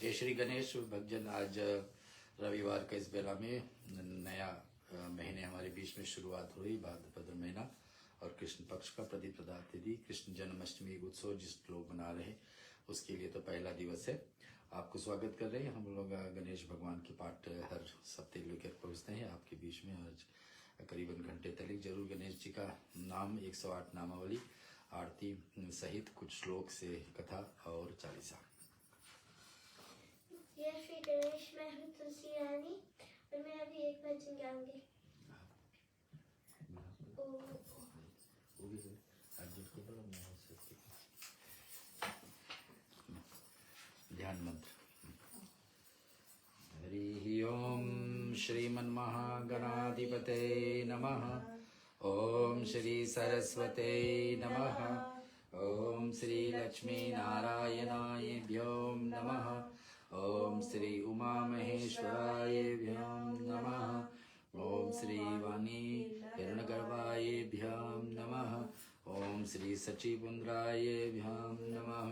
जय श्री गणेश भक्तजन। आज रविवार का इस बेला में नया महीने हमारे बीच में शुरुआत हुई, भाद्रपद महीना और कृष्ण पक्ष का प्रतिपदा तिथि कृष्ण जन्माष्टमी उत्सव जिस लोग मना रहे उसके लिए तो पहला दिवस है। आपको स्वागत कर रहे हैं। हम लोग गणेश भगवान के पाठ हर सप्ताह लेकर पहुँचते हैं आपके बीच में। आज करीबन घंटे तक जरूर गणेश जी का नाम 108 नामावली आरती सहित कुछ श्लोक से कथा और चालीसा। जय श्री गणेश। मैं हूँ तुलसी रानी और मैं अभी एक भजन गाऊंगी। ध्यान मंत्र। हरि ओम श्रीमन्महागणाधिपते नमः। ओम श्री सरस्वते नमः। ओम श्री लक्ष्मी नारायणायभ्यो नमः। ओम श्री उमा महेश्वरायभ्यो नमः। ओम श्री वाणी हिरण्यगर्भायभ्यो नमः। ओम श्री सचिपुंद्रायभ्यो नमः।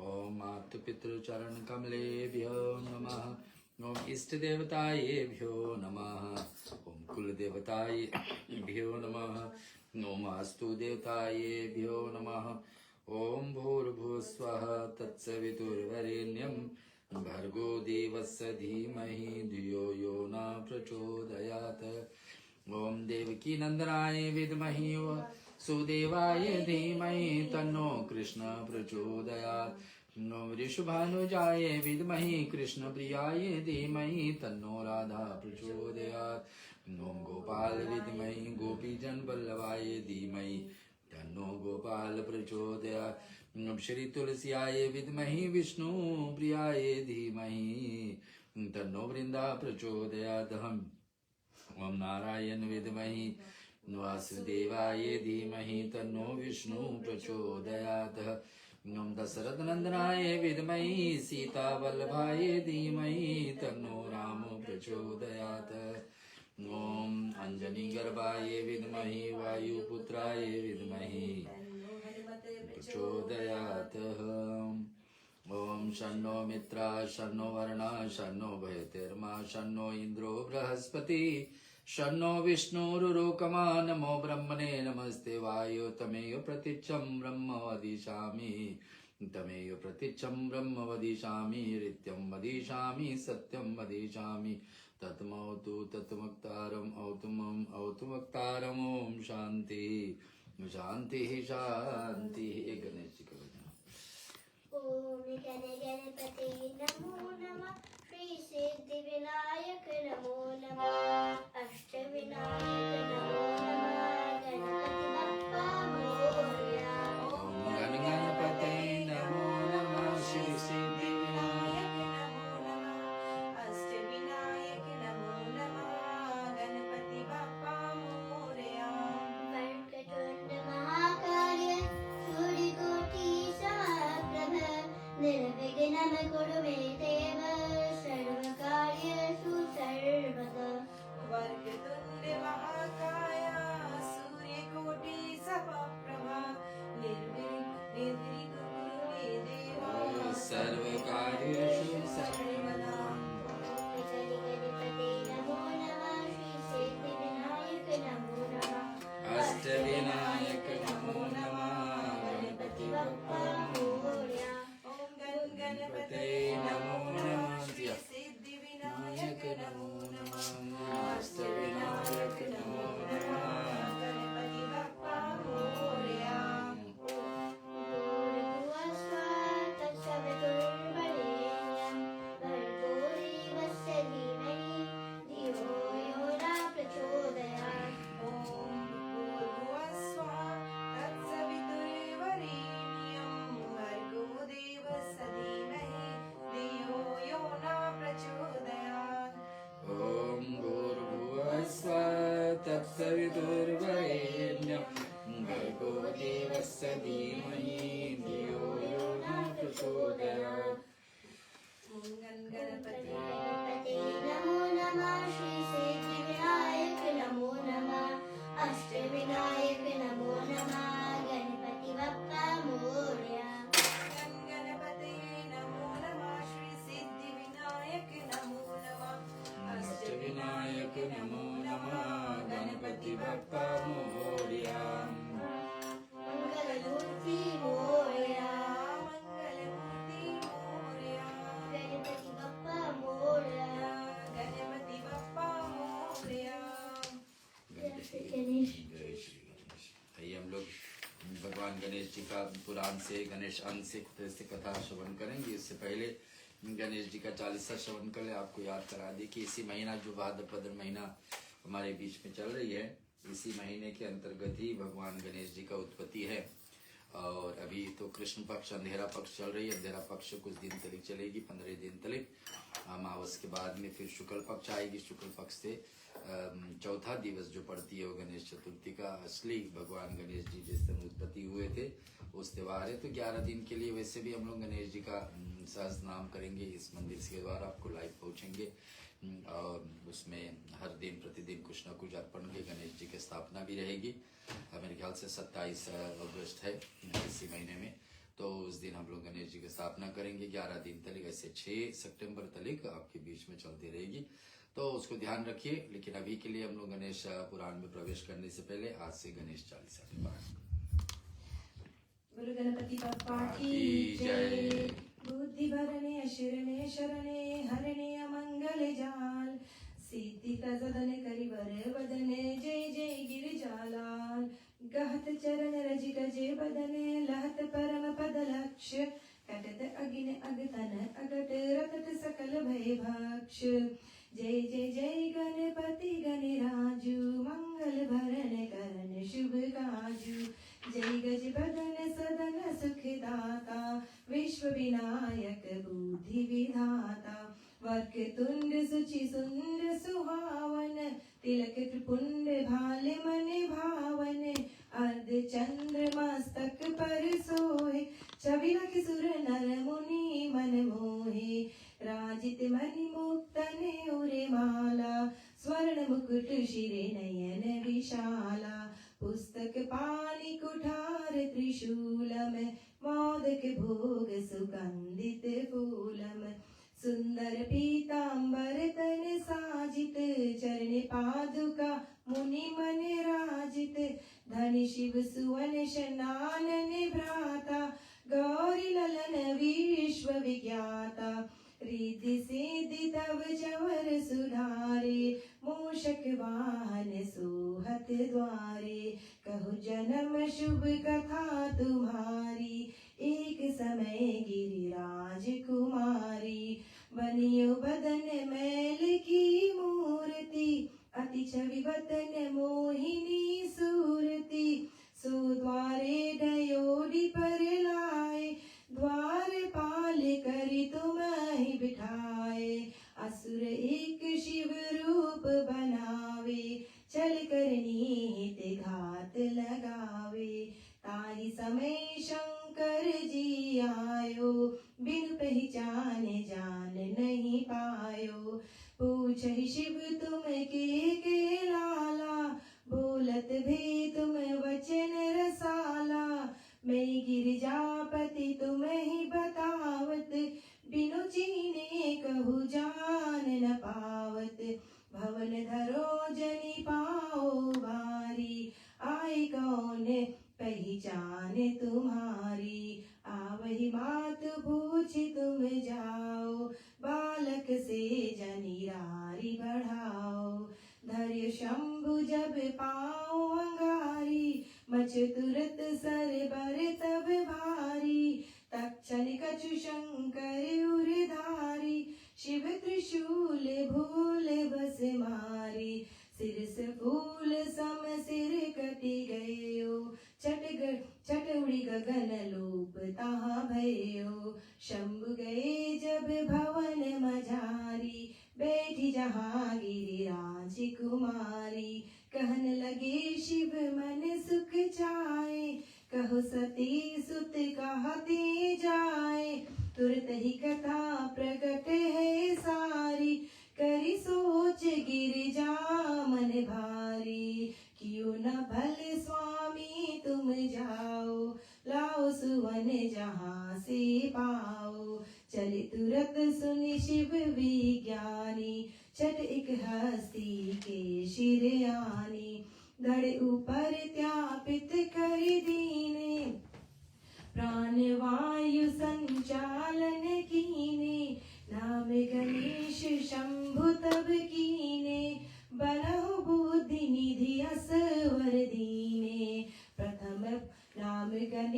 ओम मातृपितृचरण कमलेभ्यो नमः। ओम इष्ट देवतायेभ्यो नमः। ओम कुल देवतायेभ्यो नमः। ओम अस्तु देवतायेभ्यो नमः। ओम भूर्भुवस्वः तत्सवितुर्वरेण्यं भर्गो देवस्य धीमहि धियो यो न प्रचोदयात्। ओम देवकी नंदनाय विद्महि सुदेवाय धीमहि तन्नो कृष्ण प्रचोदयात्। ओम ऋषभानुजाय विद्महि कृष्ण प्रियाय धीमहि तन्नो राधा प्रचोदयात्। ओम गोपाल विद्महि गोपीजन वल्लभाय धीमहि तन्नो गोपाल प्रचोदयात्। ओम श्री तुलसियाय विद्महि विष्णु प्रियाय धीमहि तन्नो वृंदा प्रचोदयात्। ओम नारायण विद्महि वासुदेवाय धीमहि तन्नो विष्णु प्रचोदयात्। ओम दशरथ नंदनाय विद्महि सीता वल्लभाय धीमहि तन्नो राम प्रचोदयात्। ओम अंजनी गर्भाय विद्महि वायुपुत्राय विद्महि प्रचोदयात्। ओम शन्नो मित्रा शन्नो वर्णा शन्नो भयतिर्मा शन्नो इंद्रो बृहस्पति शन्नो विष्णुरुरुकमा। नमो ब्रह्मणे नमस्ते वायो तमेव प्रतीक्षं ब्रह्म वदिष्यामि। तमेव प्रतीक्षं ब्रह्म वदिष्यामि। ऋत्यं वदिष्यामि सत्यं वदिष्यामि। तत्मौतु तत्मुक्तारम् औतुमम् औतुमुक्तारम्। ओम शांति शांति शांति। गणेश जी का भजन। ओम गणपते नमो नमः। श्री सिद्धि विनायक नमो नमः। अष्ट विनायक नमो नमः। गणपति बप्पा मोरया। ओम गणपते नमो नमः। श्री सिद्धि विनायक नमो नमः। अष्ट विनायक नमो नमः। गणपति बप्पा मोरया। वक्रतुंड महाकाय सूर्यकोटि समप्रभ निर्विघ्नं कुरु मे देव सर्वकार्येषु सर्वदा। वक्रतुंड महाकाय सूर्यकोटि समप्रभा निर्विघ्नं कुरु मे देव सर्वकार्येषु सर्वदा। गणपते नमो नमः। श्री सिद्धि विनायक नमो नमः। अष्टविनायक नमो नमः। गणपति बप्पा मोरया। ओम गणपते नमो नमः। श्री सिद्धि विनायक नमो नमः। अष्टविनायक नमो नमः। गणपति बप्पा मोरया। भूर्भुवस्सुवः तत्सवितुर्वरेण्यं भर्गो देवस्य धीमहि धियो यो न प्रचोदयात्। ओम भूर्भुवस्सुवः तत्सवितुर्वरेण्यं भर्गो देवस्य धीमहि धियो यो न प्रचोदयात्। ओम भूर्भुवस्सुवः तत्सवितुर्वरेण्यं भर्गो देवस्य धीमहि धियो यो न प्रचोदयात्। ओम गणपते गणपते नमो नमः। श्री सिद्धि विनायक नमो नमः। अष्ट विनायक नमो नमः। गणपति बप्पा मोरया। गणपते नमो नमः। श्री सिद्धि भगवान गणेश जी का पुराण से गणेश अंग से कथा श्रवण करेंगे। इससे पहले गणेश जी का 40वां श्रवण कर ले। आपको याद करा दी कि इसी महीना जो भाद्रपद महीना हमारे बीच में चल रही है, इसी महीने के अंतर्गत ही भगवान गणेश जी का उत्पत्ति है। और अभी तो कृष्ण पक्ष अंधेरा पक्ष चल रही है। अंधेरा पक्ष कुछ दिन तक चलेगी, 15 दिन तक। अमावस के बाद में फिर शुक्ल पक्ष आएगी। शुक्ल पक्ष से चौथा दिवस जो पड़ती है वो गणेश चतुर्थी का असली भगवान गणेश जी जिस दिन उत्पत्ति हुए थे उस त्योहार है। तो 11 दिन के लिए वैसे भी हम लोग गणेश जी का सहस्त्र नाम करेंगे। इस मंदिर के द्वारा आपको लाइव पहुंचेंगे और उसमें हर दिन प्रतिदिन कुछ न कुछ अर्पण के गणेश जी की स्थापना भी रहेगी। मेरे ख्याल से 27 अगस्त है इसी महीने में, तो उस दिन हम लोग गणेश जी की स्थापना करेंगे 11 दिन तक। ऐसे 6 सितंबर तक आपके बीच में चलती रहेगी, तो उसको ध्यान रखिए। लेकिन अभी के लिए हम लोग गणेश पुराण में प्रवेश करने से पहले आज से गणेश चालीसा के पाठ। गुरु गणपति बप्पा की जय। बुद्धि भरणे अशरणे शरणे हरणे अमंगल जाल, सीति प्रसदन करिवर वदने जय जय गिरिजालाल। गहत चरण रज गजे बदने लहत परम पद लक्ष्य, कटत अगिन अगतन अगट रतट सकल भय भक्ष। जय जय जय गणपति गणराजु, मंगल भरण करन शुभ काजु। जय गज बदन सदन सुखदाता, विश्व विनायक बुद्धि विधाता। वक्रतुंड सुचि सुंदर सुहावन, तिलक त्रिपुंड भाले मन भावन। अर्ध चंद्र मस्तक पर सोहे, छवि लख सुर नर मुनि मन मोहे। राजित मणि मुक्तन उरे माला, स्वर्ण मुकुट शिरे नयन विशाला। पुस्तक पाणि कुठार त्रिशूलम, मोदक भोग सुगंधित फूलम। सुंदर पीतांबर तन साजित, चरण पादुका मुनि मन राजित। धनि शिव सुवन शनानन भ्राता, गौरी ललन विश्व विज्ञाता। रिद्धि सिद्धि तव चवर सुधारे, मूषक वाहन सोहत द्वारे। कहु जन्म शुभ कथा तुम्हारी, एक समय गिरिराज कुमारी। बनियो बदन मैल की मूर्ति, अति छवि बदन मोहिनी सूरति। सो द्वारे डयोडी पर लाए, द्वार पाल करि तुम्हि बिठाए। असुर एक शिव रूप बनावे, चल कर नीत घात लगावे। ताहि समय शंकर जी आयो, बिन पहचान जान नहीं पायो। पूछहि शिव तुम के लाला, बोलत भी तुम वचन रसाला। मैं गिरिजापति तुम्हि बतावत, बिनु चीने कहु जान न पावत। भवन धरो जनि पाओ भारी, आए कौन पहचान तुम्हारी। आवहि मात पूछी तुम जाओ, बालक से जनिरारी बढ़ाओ। धर्य शंभु जब पाओ अंगारी, मच तुरत सर बर तब भारी। तक्षण कछु शंकर उरधारी, शिव त्रिशूल भूल बस मारी। सिर से फूल सम सिर कटि गयो, चट उड़ी गगन लोप तहाँ भयो। शंभु गए जब भवन मझारी, बैठी जहाँ गिरिराज कुमारी। कहन लगे शिव मन सुख छाए, कहो सती सुत कहते जाए। तुरत ही कथा प्रकट है सारी, करी सोच गिरिजा मन भारी। क्यों न भले स्वामी तुम जाओ, लाओ सुवन जहाँ से पाओ। चले तुरत सुनि शिव विज्ञानी, छट एक हस्ती के शिर आनी। धड़ ऊपर त्यापित कर दीने, प्राण वायु संचालन कीने। नाम गणेश शंभु तब कीने, बनहु बुद्धि निधि असवर दीने। प्रथम नाम गणेश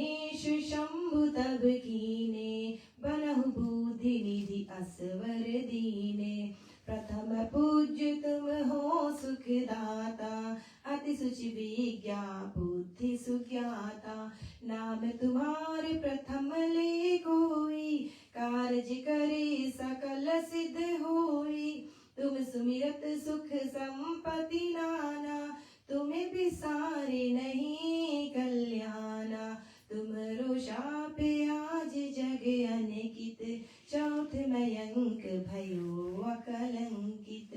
असवर दीने। प्रथम पूज्य तुम हो सुखदाता, अति सुचि विज्ञा बुद्धि सुज्ञाता। नाम तुम्हारे प्रथम ले कोई, कारज करे सकल सिद्ध होई। तुम सुमिरत सुख संपत्ति नाना, तुम्हें बिसारे नहीं कल्याणा। तुमरो शाप आज जग अनकित, चौथ मयंक भयो अकलंकित।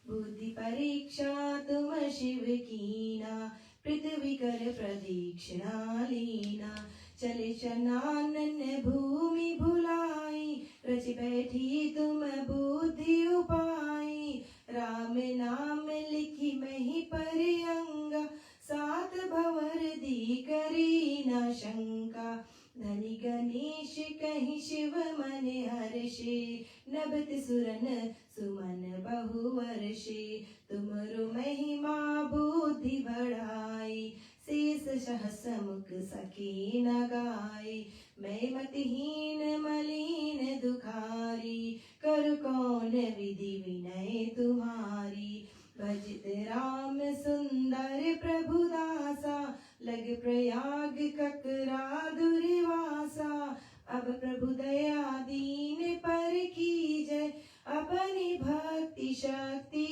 बुद्धि परीक्षा तुम शिव कीना, पृथ्वी कर प्रदीक्षिणा लीना। चले चनानन भूमि भुलाई, रच बैठी तुम बुद्धि उपाई। राम नाम लिखी मही पर अंगा, सात भंवर दी करी न शंका। धनी गणेश कहीं शिव मन हर्षे, नभत सुरन सुमन बहुवर्षे। तुमरो महिमा बुद्धि बढ़ाई, शेष सहस मुख सके न गाय। मैं मतहीन मलिन दुखारी, कर कौन विधि विनय तुम्हारी। भजित राम सुंदर प्रभु दासा, लग प्रयाग ककरा दुर्वासा। अब प्रभु दया दीन पर कीजय, अपनी भक्ति शक्ति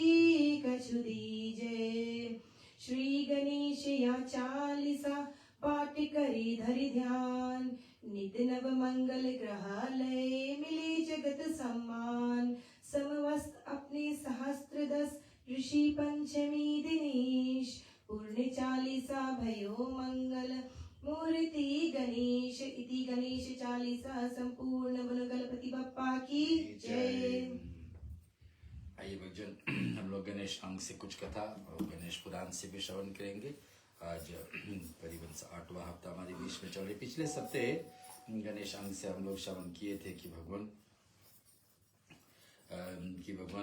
कछु दीजय। श्री गणेश या चालीसा, पाठ करी धरि ध्यान। नित नव मंगल ग्रहालय, मिले जगत सम्मान। समवस्त अपने सहस्त्र दस, ऋषि पंचमी दिनेश। पूर्ण चालीसा भयो मंगल, मूर्ति गणेश। इति गणेश चालीसा संपूर्ण। बोलो गणपति बप्पा की जय। आइए भक्तजन, हम लोग गणेश अंग से कुछ कथा और गणेश पुराण से भी श्रवण करेंगे। आज करीबन 8वां हफ्ता हमारे बीच में चल रहे। पिछले सप्ताह गणेश अंग से हम लोग श्रवण किए थे कि भगवान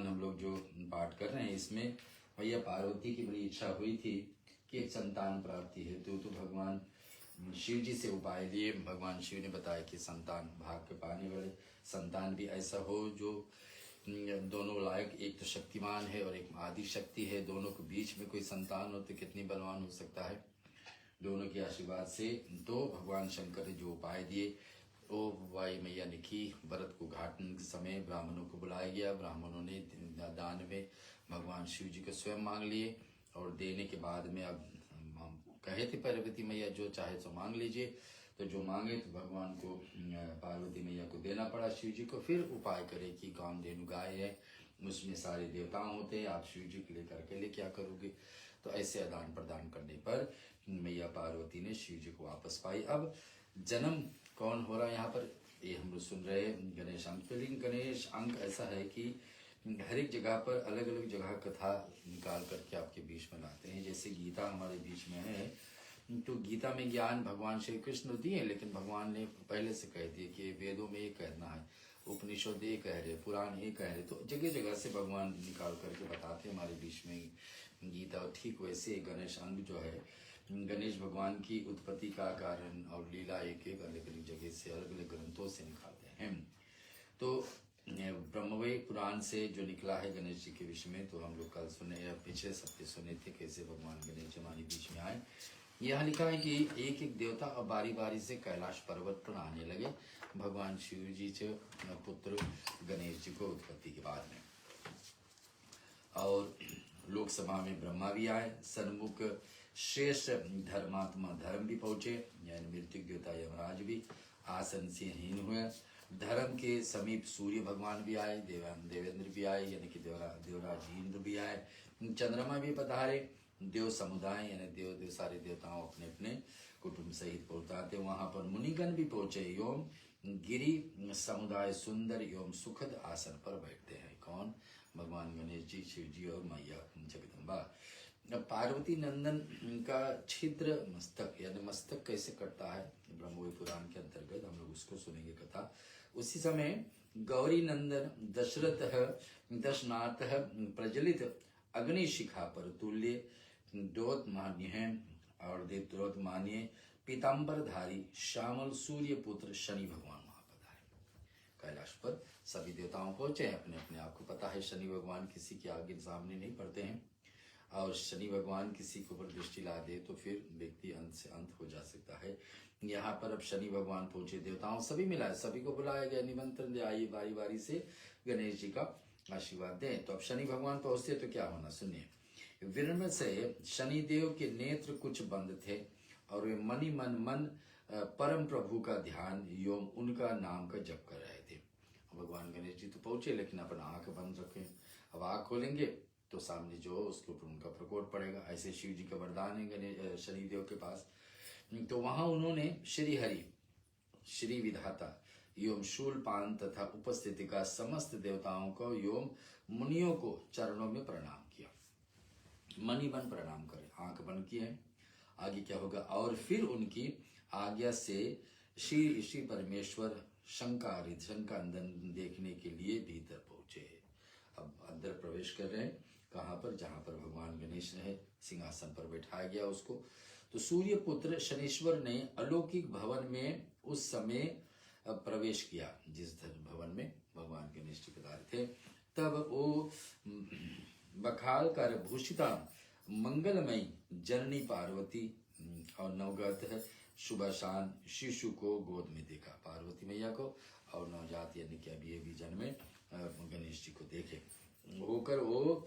हम लोग जो पाठ कर रहे हैं इसमें भैया पार्वती की बड़ी इच्छा हुई थी कि एक संतान प्राप्ति है। तो भगवान शिव जी से उपाय लिए। भगवान शिव ने बताया कि संतान भाग के पाने वाले संतान भी ऐसा हो जो दोनों लायक, एक तो शक्तिमान है और एक आदि शक्ति है। दोनों के बीच में कोई संतान हो तो कितनी बलवान हो सकता है। दोनों के आशीर्वाद से तो भगवान शंकर ने जो उपाय दिए वो वाई मैया ने की। व्रत को घाटन के समय ब्राह्मणों को बुलाया गया। ब्राह्मणों ने दान में भगवान शिव जी को स्वयं मांग लिए और देने के बाद में अब हम कहे थे पार्वती मैया जो चाहे तो मांग लीजिए। तो जो मांगे तो भगवान को, पार्वती मैया को देना पड़ा शिव जी को। फिर उपाय करे कि कामधेनु गाय है, उसमें सारे देवता होते हैं, आप शिव जी के लिए करके लिए क्या करोगे। तो ऐसे आदान प्रदान करने पर मैया पार्वती ने शिव जी को वापस पाई। अब जन्म कौन हो रहा है यहाँ पर, ये हम लोग सुन रहे हैं गणेश अंक पे। लेकिन गणेश अंक ऐसा है कि हर एक जगह पर अलग अलग जगह कथा निकाल करके आपके बीच में लाते हैं। जैसे गीता हमारे बीच में है, तो गीता में ज्ञान भगवान श्री कृष्ण दिए, लेकिन भगवान ने पहले से कह दिए कि वेदों में ये कहना है, उपनिषद ये कह रहे, पुराण ये कह रहे। तो जगह जगह से भगवान निकाल करके बताते हैं हमारे बीच में गीता। ठीक वैसे गणेश अंग जो है, गणेश भगवान की उत्पत्ति का कारण और लीला एक एक अलग अलग जगह से, अलग अलग ग्रंथों से निकालते हैं। तो ब्रह्मवेद पुराण से जो निकला है गणेश जी के विषय में, तो हम लोग कल सुने या पिछले सप्ताह सुने थे कैसे भगवान गणेश जी हमारे बीच में आए। यह लिखा है कि एक एक देवता अब बारी बारी से कैलाश पर्वत पर आने लगे भगवान शिव जी से पुत्र गणेश जी को उत्पत्ति के बाद में। और लोकसभा में ब्रह्मा भी आए। सन्मुख श्रेष्ठ धर्मात्मा धर्म भी पहुंचे, यानी मृत्यु देवता यमराज भी आसन से हीन हुए। धर्म के समीप सूर्य भगवान भी आए, देवेंद्र भी आए, यानी कि देवराज इंद्र भी आए। चंद्रमा भी पधारे। देव समुदाय यानी देव सारे देवताओं अपने अपने कुटुंब सहित पहुंचाते। वहां पर मुनिगण भी पहुंचे। एवं गिरी समुदाय सुंदर एवं सुखद आसन पर बैठते हैं। कौन? भगवान गणेश जी, शिव जी और मैया जगदम्बा। पार्वती नंदन का छिद्र मस्तक, यानी मस्तक कैसे कटता है, ब्रह्मवेद पुराण के अंतर्गत हम लोग उसको सुनेंगे कथा। उसी समय गौरी नंदन दशरथ दशनाथ प्रज्वलित अग्नि शिखा पर तुल्य द्योत मान्य है और देवद्रोत मान्य पीताम्बरधारी श्यामल सूर्य पुत्र शनि भगवान वहां पधारे। कैलाश पर सभी देवताओं पहुंचे हैं। अपने अपने आप को पता है शनि भगवान किसी के आगे सामने नहीं पड़ते हैं, और शनि भगवान किसी के ऊपर दृष्टि ला दे तो फिर व्यक्ति अंत से अंत हो जा सकता है। यहाँ पर अब शनि भगवान पहुंचे, देवताओं सभी मिलाए, सभी को बुलाया गया, निमंत्रण दिया, आइए बारी बारी से गणेश जी का आशीर्वाद दें। तो अब शनि भगवान पहुंचते तो क्या होना, सुनिए। विनम्र से शनि देव के नेत्र कुछ बंद थे और वे मन परम प्रभु का ध्यान एवं उनका नाम का जप कर रहे थे। भगवान गणेश जी तो पहुंचे, लेकिन अपना आंख बंद रखें। अब आंख खोलेंगे तो सामने जो उसके ऊपर उनका प्रकोप पड़ेगा। ऐसे शिव जी का वरदान है गणेश शनि देव के पास। तो वहां उन्होंने श्री हरि, श्री विधाता एवं शूलपान तथा उपस्थिति का समस्त देवताओं को एवं मुनियों को चरणों में प्रणाम किया। मणि बन प्रणाम करें, आंख बंद किए। आगे क्या होगा, और फिर उनकी आज्ञा से श्री परमेश्वर शंकांदन देखने के लिए भीतर पहुंचे। अब अंदर प्रवेश कर रहे हैं, कहाँ पर, जहां पर भगवान गणेश रहे, सिंहासन पर बैठाया गया उसको। तो सूर्य पुत्र शनीश्वर ने अलौकिक भवन में उस समय प्रवेश किया, जिस भवन में भगवान गणेश जी पधारे थे। तब वो बखाल कर भूषिता मंगलमयी जननी पार्वती और नवगत शुभाशान शिशु को गोद में देखा, पार्वती मैया को, और नवजात यानी कि अभी अभी जन्मे गणेश जी को देखे होकर वो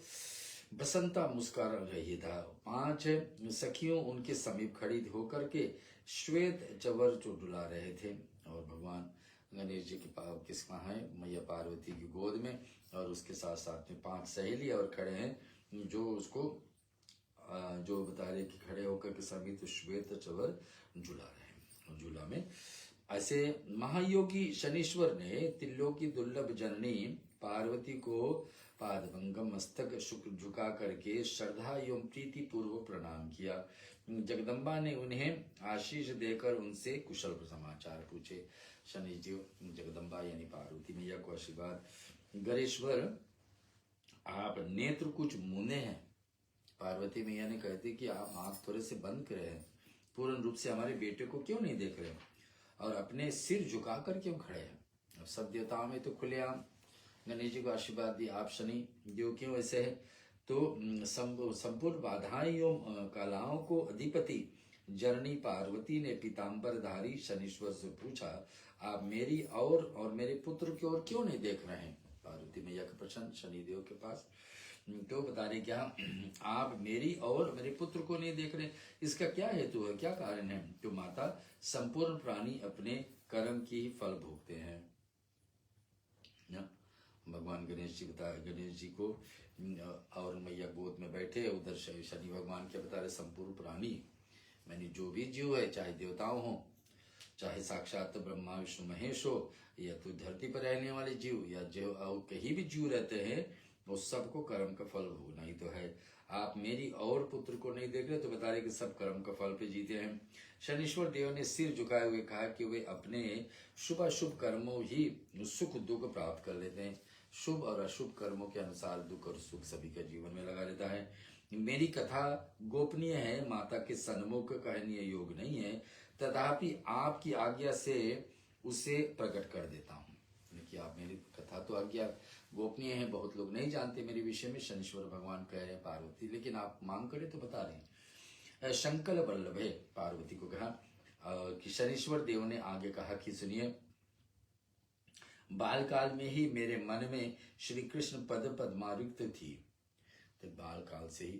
बसंता मुस्कुरा रही था। 5 सखियों उनके समीप खड़ी होकर के श्वेत चवर डुला रहे थे, और भगवान गणेश जी के किसका है, मैया पार्वती की गोद में, और उसके साथ साथ में 5 सहेली और खड़े हैं जो उसको जो बता रहे कि खड़े होकर के समीप श्वेत चवर झूला रहे हैं। झूला में ऐसे महायोगी शनीश्वर ने त्रिलोकी दुर्लभ जननी पार्वती को पादभंगम मस्तक शुक्र झुका करके श्रद्धा एवं प्रीति पूर्वक प्रणाम किया। जगदम्बा ने उन्हें आशीष देकर उनसे कुशल समाचार पूछे। शनि जी जगदम्बा यानी पार्वती मैया को आशीर्वाद, गणेश्वर आप नेत्र कुछ मुने हैं। पार्वती मैया ने कहती कि आप आंख थोड़े से बंद करे हैं, पूर्ण रूप से हमारे बेटे को क्यों नहीं देख रहे, और अपने सिर झुकाकर क्यों खड़े हैं। अब सब देवताओं में तो खुलेआम गणेश जी को आशीर्वाद दिया, आप शनि देव क्यों ऐसे है। तो संपूर्ण बाधाएं एवं कलाओं को अधिपति जननी पार्वती ने पीताम्बरधारी शनीश्वर से पूछा, आप मेरी और मेरे पुत्र की ओर क्यों नहीं देख रहे हैं। पार्वती मैया का प्रश्न शनिदेव के पास, तो बता रहे क्या आप मेरी और मेरे पुत्र को नहीं देख रहे, इसका क्या हेतु है, क्या कारण है। तो माता, संपूर्ण प्राणी अपने कर्म की ही फल भोगते हैं। भगवान गणेश जी गणेश जी को और मैया गोद में बैठे, उधर शनि भगवान क्या बता रहे, संपूर्ण प्राणी मैंने जो भी जीव है, चाहे देवताओं हो, चाहे साक्षात ब्रह्मा विष्णु महेश हो, या तो धरती पर रहने वाले जीव, या जो कहीं भी जीव रहते हैं, वो सबको कर्म का फल भोगना ही तो है। आप मेरी और पुत्र को नहीं देख रहे, तो बता रहे कि सब कर्म का फल पे जीते हैं। शनीश्वर देव ने सिर झुकाए हुए कहा कि वे अपने शुभ अशुभ कर्मों ही सुख दुख प्राप्त कर लेते हैं। शुभ और अशुभ कर्मों के अनुसार दुख और सुख सभी का जीवन में लगा रहता है। मेरी कथा गोपनीय है, माता के सन्मुख कहनीय योग नहीं है, तथापि आपकी आज्ञा से उसे प्रकट कर देता हूँ। कि आप मेरी कथा तो आज्ञा गोपनीय है, बहुत लोग नहीं जानते मेरे विषय में, शनीश्वर भगवान कह रहे हैं पार्वती, लेकिन आप मांग करें तो बता रहे हैं। शंकर वल्लभ है, पार्वती को कहा कि शनीश्वर देव ने आगे कहा कि सुनिए, बाल काल में ही मेरे मन में श्री कृष्ण पद पद्मारुक्त थी। तो बाल काल से ही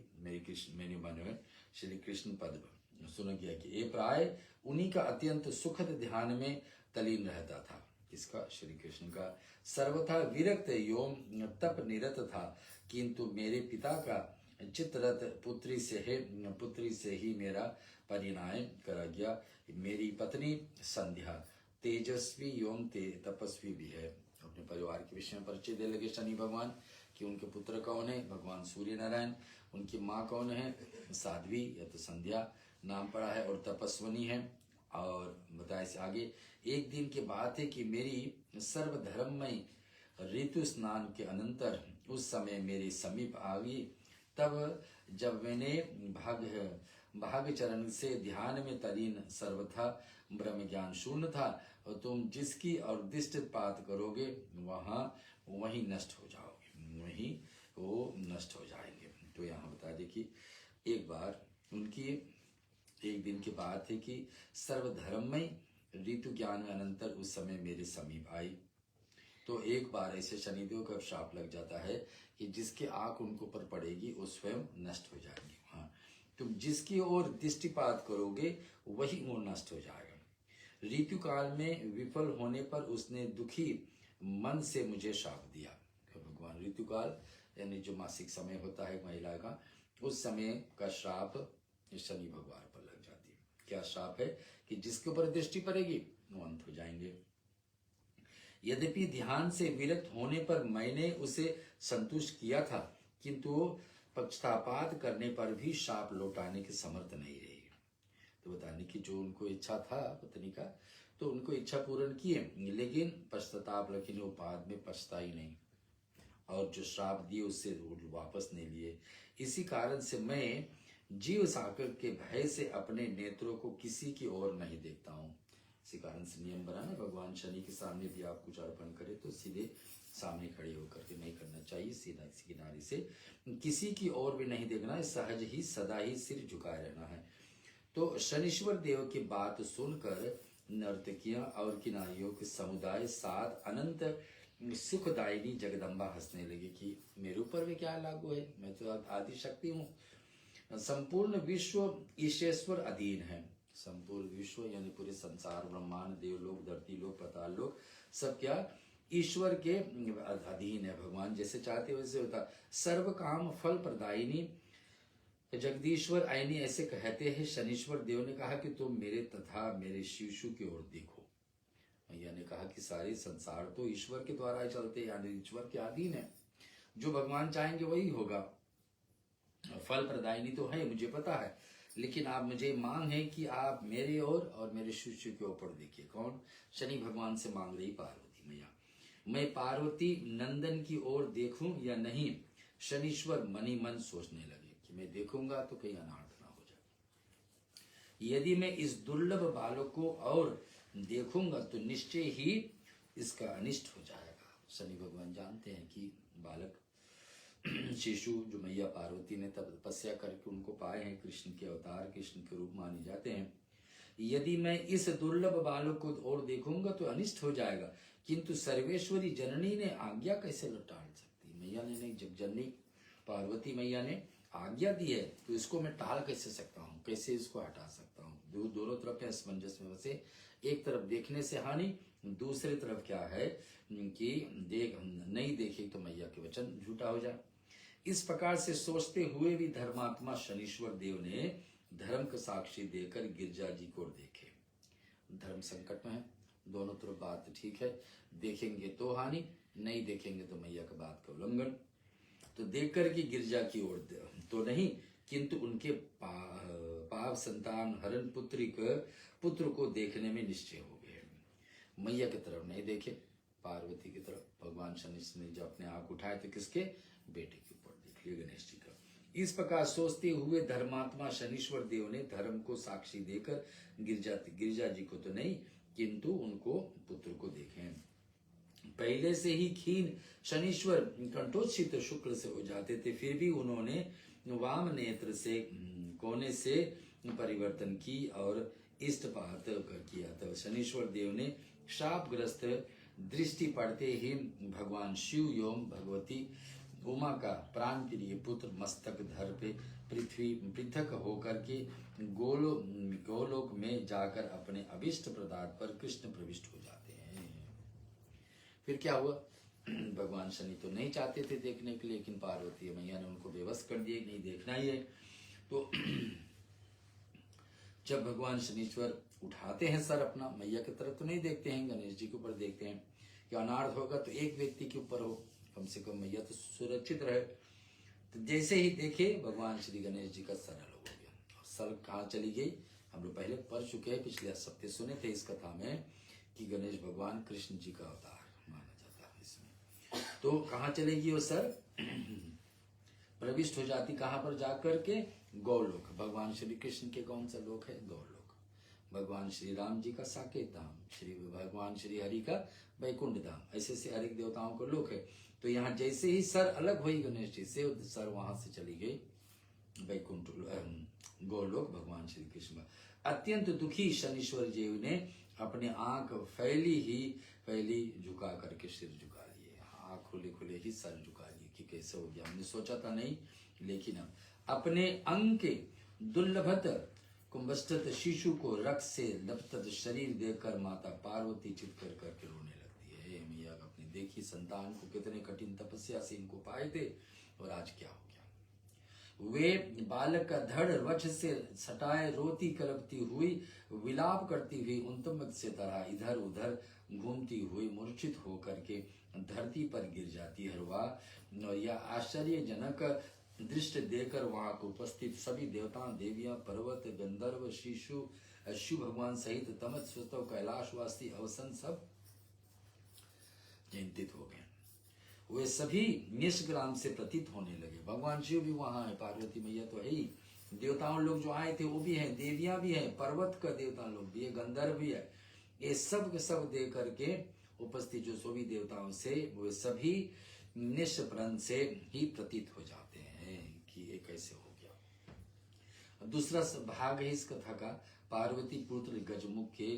मेरे मन में श्री कृष्ण पद सुन गया कि ये प्राय उन्हीं का अत्यंत सुखद ध्यान में तलीन रहता था। किसका, श्री कृष्ण का। सर्वथा विरक्त एवं तप निरत था, किंतु मेरे पिता का चित्ररथ पुत्री से ही मेरा परिणय करा गया। मेरी पत्नी संध्या तेजस्वी एवं तपस्वी भी है। अपने परिवार के विषय में परिचय दे लगे शनि भगवान कि उनके पुत्र कौन है, भगवान सूर्य नारायण। उनकी माँ कौन है, साध्वी या तो संध्या नाम पड़ा है, और तपस्विनी है। और बताया से आगे, एक दिन की बात है कि मेरी सर्वधर्ममय ऋतु स्नान के अनंतर उस समय मेरे समीप आ गई। तब जब मैंने भाग चरण से ध्यान में तलीन सर्वथा ब्रह्म ज्ञान शून्य था, और तुम जिसकी और दृष्टिपात करोगे वहीं नष्ट हो जाओगे, वहीं वो नष्ट हो जाएंगे। तो यहाँ बता दे कि एक बार उनकी एक दिन की बात है कि सर्वधर्ममय ऋतु ज्ञान में अनंतर उस समय मेरे समीप आई। तो एक बार ऐसे शनिदेव का श्राप लग जाता है कि जिसकी आंख उनको पर पड़ेगी वो स्वयं नष्ट हो जाएंगे। हाँ, तुम जिसकी ओर दृष्टिपात करोगे वही वो नष्ट हो जाएगा। ऋतु काल में विफल होने पर उसने दुखी मन से मुझे श्राप दिया। तो भगवान ऋतु काल यानी जो मासिक समय होता है महिला का, उस समय का श्राप शनि भगवान पर लग जाती है। क्या श्राप है कि जिसके ऊपर दृष्टि पड़ेगी वो अंत हो जाएंगे। यद्यपि ध्यान से विरक्त होने पर मैंने उसे संतुष्ट किया था, किंतु वो पक्षपात करने पर भी शाप लौटाने के समर्थ नहीं रही। तो बताने की जो उनको इच्छा था पत्नी का, तो उनको इच्छा पूर्ण किए, लेकिन पश्चाताप लेकिन वो बाद में पछताई नहीं, और जो श्राप दिए उससे वापस नहीं लिए। इसी कारण से मैं जीव सागर के भय से अपने नेत्रों को किसी की ओर नहीं देखता हूँ। इसी कारण से नियम बना ना, भगवान शनि के सामने भी आप कुछ अर्पण करें तो सीधे सामने खड़े होकर के नहीं करना चाहिए, सीधा इसी किनारे से किसी की ओर भी नहीं देखना है, सहज ही सदा ही सिर झुकाए रहना है। तो शनीश्वर देव की बात सुनकर नर्तकियां और किनारियों के समुदाय साथ अनंत सुखदायिनी जगदम्बा हंसने लगी कि मेरे ऊपर भी क्या लागू है, मैं तो आदि शक्ति हूँ। संपूर्ण विश्व ईश्वर अधीन है। संपूर्ण विश्व यानी पूरे संसार, ब्रह्मांड, देवलोक, धरती लोक, पाताल लोक, सब क्या ईश्वर के अधीन है। भगवान जैसे चाहते वैसे होता। सर्व काम फल प्रदायिनी जगदीश्वर आईनी ऐसे कहते हैं। शनीश्वर देव ने कहा कि तुम मेरे तथा मेरे शिशु की ओर देखो। मैया ने कहा कि सारे संसार तो ईश्वर के द्वारा ही चलते, यानी ईश्वर के अधीन है। जो भगवान चाहेंगे वही होगा। फल प्रदायिनी तो है, मुझे पता है, लेकिन आप मुझे मांग है कि आप मेरे और मेरे शिशु के ऊपर देखिए। कौन? शनि भगवान से मांग रही पार्वती मैया। मैं पार्वती नंदन की ओर देखूं या नहीं? शनीश्वर मनी मन सोचने लगे कि मैं देखूंगा तो कहीं अनर्थ ना हो जाए। यदि मैं इस दुर्लभ बालक को और देखूंगा तो निश्चय ही इसका अनिष्ट हो जाएगा। शनि भगवान जानते हैं कि बालक शिशु जो मैया पार्वती ने तपस्या करके उनको पाए हैं, कृष्ण के अवतार, कृष्ण के रूप माने जाते हैं। यदि मैं इस दुर्लभ बालक को और देखूंगा तो अनिष्ट हो जाएगा, किंतु सर्वेश्वरी जननी ने आज्ञा कैसे टाल सकती? मैया ने नहीं, जब जननी पार्वती मैया ने आज्ञा दी है तो इसको मैं टाल कैसे सकता हूँ, कैसे इसको हटा सकता हूँ? दोनों तरफ है असमंजस में बसे। एक तरफ देखने से हानि, दूसरी तरफ क्या है कि नहीं देखे तो मैया के वचन झूठा हो जाए। इस प्रकार से सोचते हुए भी धर्मात्मा शनीश्वर देव ने धर्म का साक्षी देकर गिरजा जी को देखे। धर्म संकट में है, दोनों तरफ बात ठीक है, देखेंगे तो हानि, नहीं देखेंगे तो मैया का बात का उल्लंघन। तो देखकर कि गिरजा की ओर तो नहीं, किंतु उनके पाप संतान हरण पुत्र को देखने में निश्चय हो गए। मैया की तरफ नहीं देखे, पार्वती की तरफ। भगवान शनि ने जब अपने आंख उठाए तो किसके? बेटे के ऊपर देख लिया, गणेश जी का। इस प्रकार सोचते हुए धर्मात्मा शनीश्वर देव ने धर्म को साक्षी देकर गिरजा जी को तो नहीं, किंतु उनको पुत्र को देखे। पहले से ही खीन शनीश्वर कंठोच्छित शुक्ल से हो जाते थे, फिर भी उन्होंने वाम नेत्र से कोने से परिवर्तन की और इष्टपात किया था। शनीश्वर देव ने शापग्रस्त दृष्टि पड़ते ही भगवान शिव एवं भगवती उमा का प्राण प्रिय पुत्र मस्तक धर पे पृथ्वी पृथक होकर के गोलोक में जाकर अपने अभिष्ट पदार्थ पर कृष्ण प्रविष्ट हो जाते हैं। फिर क्या हुआ? भगवान शनि तो नहीं चाहते थे देखने के लिए, लेकिन पार्वती मैया ने उनको बेबस कर दिया, नहीं देखना ही है। तो जब भगवान शनीश्वर उठाते हैं सर अपना, मैया की तरफ तो नहीं देखते हैं, गणेश जी के ऊपर देखते हैं कि अनार्थ होगा तो एक व्यक्ति के ऊपर हो, कम से कम मैया तो सुरक्षित रहे। तो जैसे ही देखे भगवान श्री गणेश जी का सर अलग हो गया। और सर कहाँ चली गई? हम लोग पहले पढ़ चुके हैं, पिछले सप्ताह सुने थे इस कथा में कि गणेश भगवान कृष्ण जी का अवतार माना जाता है इसमें। तो कहाँ चलेगी वो सर? प्रविष्ट हो जाती कहाँ पर जाकर के? गौलोक। भगवान श्री कृष्ण के कौन सा लोक है? गौलोक। भगवान श्री राम जी का साकेत धाम, श्री भगवान श्री हरि का वैकुंठ धाम, ऐसे से हर एक देवताओं को लोक है। तो यहाँ जैसे ही सर अलग हुई गणेश जी से, सर वहां से चली गई वैकुंठ गोलोक भगवान श्री कृष्ण। अत्यंत दुखी शनीश्वर जी ने अपने आंख फैली झुका करके सिर झुका लिए, आंख खुले खुले ही सर झुका लिए कि कैसे हो गया, हमने सोचा था नहीं। लेकिन अपने अंग के दुर्लभत कुंभस्थित शिशु को रक्त से लपटत शरीर देखकर माता पार्वती चित्कर करके रोने लगती है। हे मैया, अपनी देखी संतान को कितने कठिन तपस्या से इनको पाए थे और आज क्या हो गया। वे बालक का धड़ वक्ष से सटाए रोती कलपती हुई विलाप करती हुई उन्मत्त से तरह इधर उधर घूमती हुई मूर्छित होकर के धरती पर गिर जाती है। और यह आश्चर्यजनक दृष्टि देकर वहां को उपस्थित सभी देवता देवियां पर्वत गंधर्व शिशु शिव भगवान सहित तमत स्वतः कैलाशवासी अवसन सब चिंतित हो गए। वे सभी निष्ग्राम से प्रतीत होने लगे। भगवान शिव भी वहां है, पार्वती मैया तो है ही, देवताओं लोग जो आए थे वो भी हैं, देवियां भी हैं, पर्वत का देवता लोग भी है, गंधर्व भी है। ये सब के सब देख करके उपस्थित जो सभी देवताओं से वे सभी निष्प्रन से ही प्रतीत हो जाते हैं कि ये कैसे हो गया। दूसरा भाग है इस कथा का, पार्वती पुत्र गजमुख के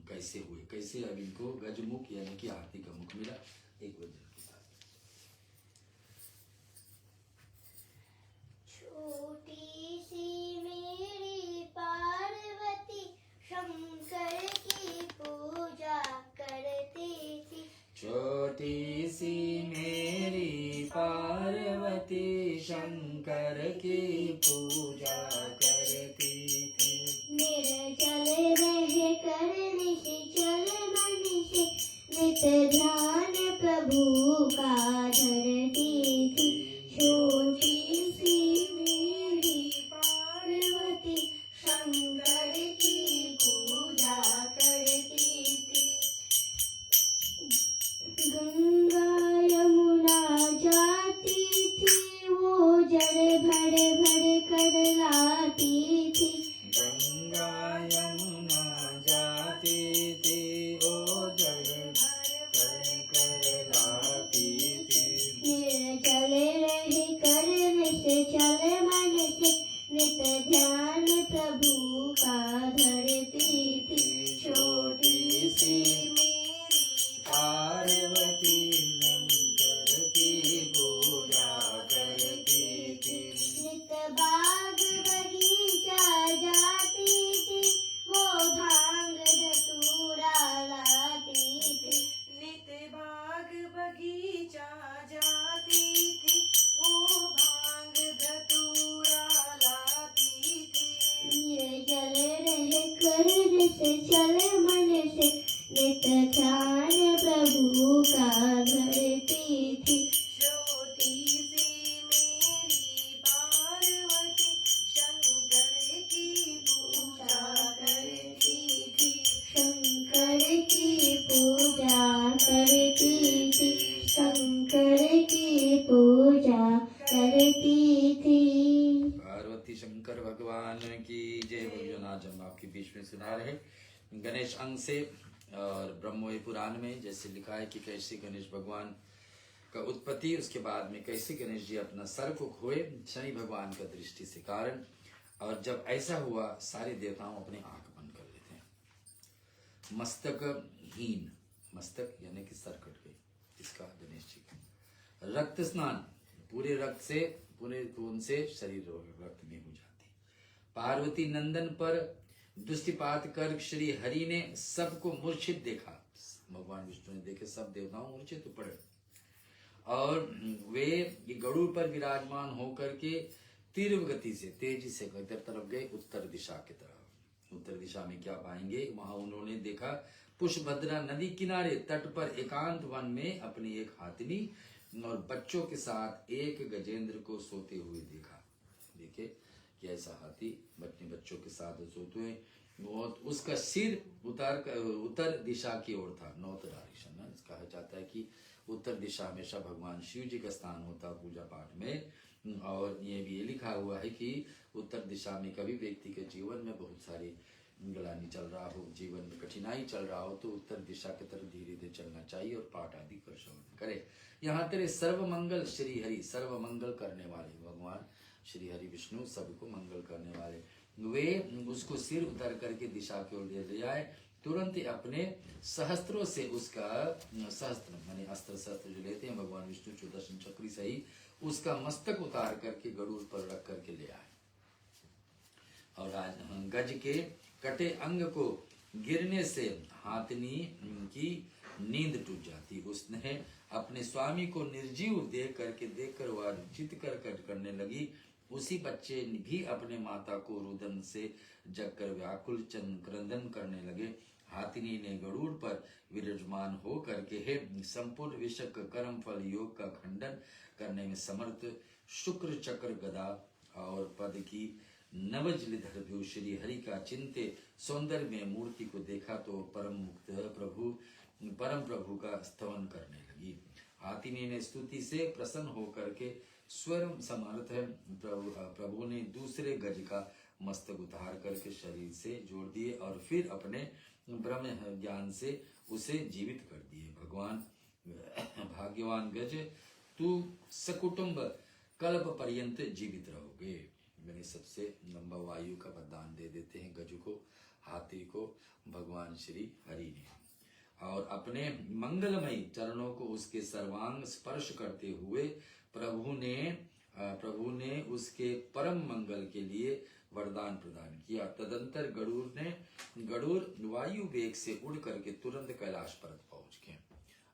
कैसे हुए, कैसे अब इनको गजमुख यानी कि हाथी का मुख मिला। एक वजह के साथ छोटी सी मेरी पार्वती शंकर की पूजा करती थी। छोटी सी मेरी पार्वती शंकर की पूजा करती थी। निर्जल रह कर निश्चल मन से नित ध्यान प्रभु का धरती थी। छोटी सी मेरी पार्वती शंकर की पूजा करती थी। गंगा यमुना जाती थी, वो जल भर भर कर लाती थी। गंगा यमुना जाती थी, ओ जल भर कर लाती थी। निर्जल रह कर निश्चल मन से नित ध्यान प्रभु का धरती थी। छोटी सी मेरी पार्वती शंकर की पूजा करती थी। नित बाग बगीचा जाती थी, वो भांग धतूरा लाती थी। नित बाग बगीचा जाती थी, वो भांग धतूरा लाती थी। निर्जल रह कर निश्चल मन से नित ध्यान प्रभु का धरती थी। छोटी सी मेरी पार्वती शंकर की पूजा करती थी। शंकर की पूजा करती थी। शंकर की पूजा करती थी। पार्वती शंकर भगवान की जय। भगवान आज हम आपके बीच में सुना रहे गणेश अंग से। और ब्रह्मोय पुराण में जैसे लिखा है कि कैसे गणेश भगवान का उत्पत्ति, उसके बाद में कैसे गणेश जी अपना सर को खोए शनि भगवान का दृष्टि से कारण। और जब ऐसा हुआ सारे देवताओं अपने आंख बंद कर लेते हैं। मस्तक हीन, मस्तक यानी कि सर कट गई इसका गणेश जी का। रक्त स्नान, पूरे रक्त से पूरे खून से शरीर रक्त में हो जाती। पार्वती नंदन पर दृष्टिपात कर श्री हरि ने सबको मूर्छित देखा। भगवान विष्णु ने देखे सब देवताओं मूर्छित पड़े और वे गरुड़ पर विराजमान होकर के तीव्र गति से तेजी से तरफ गए उत्तर दिशा की तरफ। उत्तर दिशा में क्या पाएंगे, वहां उन्होंने देखा पुष्पभद्रा नदी किनारे तट पर एकांत वन में अपनी एक हाथिनी और बच्चों के साथ एक गजेंद्र को सोते हुए देखा। देखे कि ऐसा हाथी अपने बच्चों के साथ सोते हुए, उसका सिर उत्तर दिशा की ओर था। नॉर्थ डायरेक्शन में कहा जाता है कि उत्तर दिशा हमेशा भगवान शिव जी का स्थान होता पूजा पाठ में। और ये भी लिखा हुआ है कि उत्तर दिशा में कभी व्यक्ति के जीवन में बहुत सारी ग्लानि चल रहा हो, जीवन में कठिनाई चल रहा हो, तो उत्तर दिशा की तरफ धीरे धीरे चलना चाहिए और पाठ आदि कर श्रवण करे। यहाँ तेरे सर्व मंगल श्री हरि, सर्व मंगल करने वाले भगवान श्री हरि विष्णु सबको मंगल करने वाले, वे उसको सिर उतर करके दिशा की ओर ले जाए, तुरंत अपने सहस्त्रों से उसका, सहस्त्र माने अस्त्र शस्त्र जो लेते हैं भगवान विष्णु सुदर्शन चक्र से ही उसका मस्तक उतार करके गरुड़ पर रख करके ले आए। और गज के कटे अंग को गिरने से हाथनी की नींद टूट जाती। उसने अपने स्वामी को निर्जीव देख कर वह चित कर करने लगी। उसी बच्चे भी अपने माता को रुदन से जगकर व्याकुल क्रंदन करने लगे। हाथिनी ने गरुड़ पर विराजमान हो करके हे संपूर्ण विषक कर्म फल योग का खंडन करने में समर्थ शुक्र चक्र गदा और पद की नवजलिधर भ्यू श्री हरि का चिंते सौंदर्य में मूर्ति को देखा तो परम प्रभु का स्तवन करने लगी। हाथिनी ने स्तुति से प्रसन्न होकर के स्वयं समर्थ प्रभु ने दूसरे गज का मस्तक उतार करके शरीर से जोड़ दिए और फिर अपने ब्रह्म ज्ञान से उसे जीवित कर दिए। भगवान भाग्यवान गज, तू सकुटुंब कल्प पर्यंत जीवित रहोगे। मैंने सबसे लंबा वायु का वरदान दे देते हैं गज को, हाथी को भगवान श्री हरि ने। और अपने मंगलमय चरणों को उसके सर्वांग स्पर्श करते हुए प्रभु ने उसके परम मंगल के लिए वरदान प्रदान किया। तदंतर गरुड़ वायु वेग से उड़ करके तुरंत कैलाश पर्वत पहुंच गए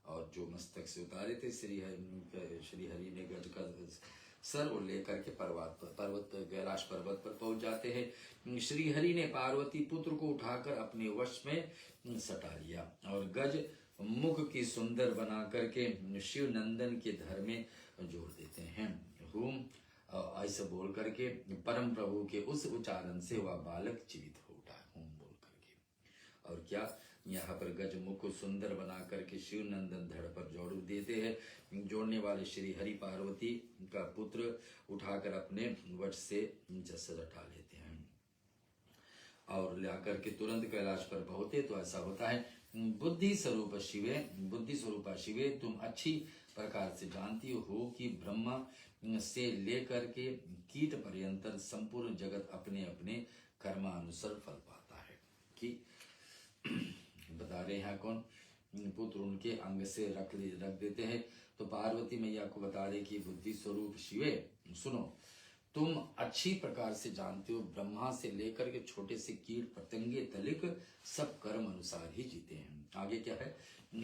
और जो मस्तक से उतारे थे श्री हरि ने गज का सर और लेकर के पर्वत कैलाश पर्वत पर पहुंच जाते हैं। श्री हरि ने पार्वती पुत्र को उठाकर अपने वश में सटा लिया और गज मुख की सुंदर बना करके शिव नंदन के धर में जोड़ देते हैं। हुम ऐसा बोल करके परम प्रभु के उस उच्चारण से वह बालक जीवित हो उठा, हुम बोल करके। और क्या यहाँ पर गज मुख को सुंदर बना करके शिव नंदन धड़ पर जोड़ देते हैं। जोड़ने वाले श्री हरि पार्वती का पुत्र उठाकर अपने वश से जस रटा लेते हैं और लाकर के तुरंत कैलाश पर पहुंचे। तो ऐसा होता है, बुद्धि स्वरूप शिवे तुम अच्छी प्रकार से जानती हो कि ब्रह्मा से लेकर के कीट पर्यंत संपूर्ण जगत अपने अपने कर्मानुसार फल पाता है। कि बता रहे हैं कौन, पुत्र उनके अंग से रख देते हैं। तो पार्वती मैया को बता रहे कि बुद्धि स्वरूप शिवे सुनो, तुम अच्छी प्रकार से जानते हो ब्रह्मा से लेकर के छोटे से कीट पतंगे तलिक सब कर्म अनुसार ही जीते हैं। आगे क्या है,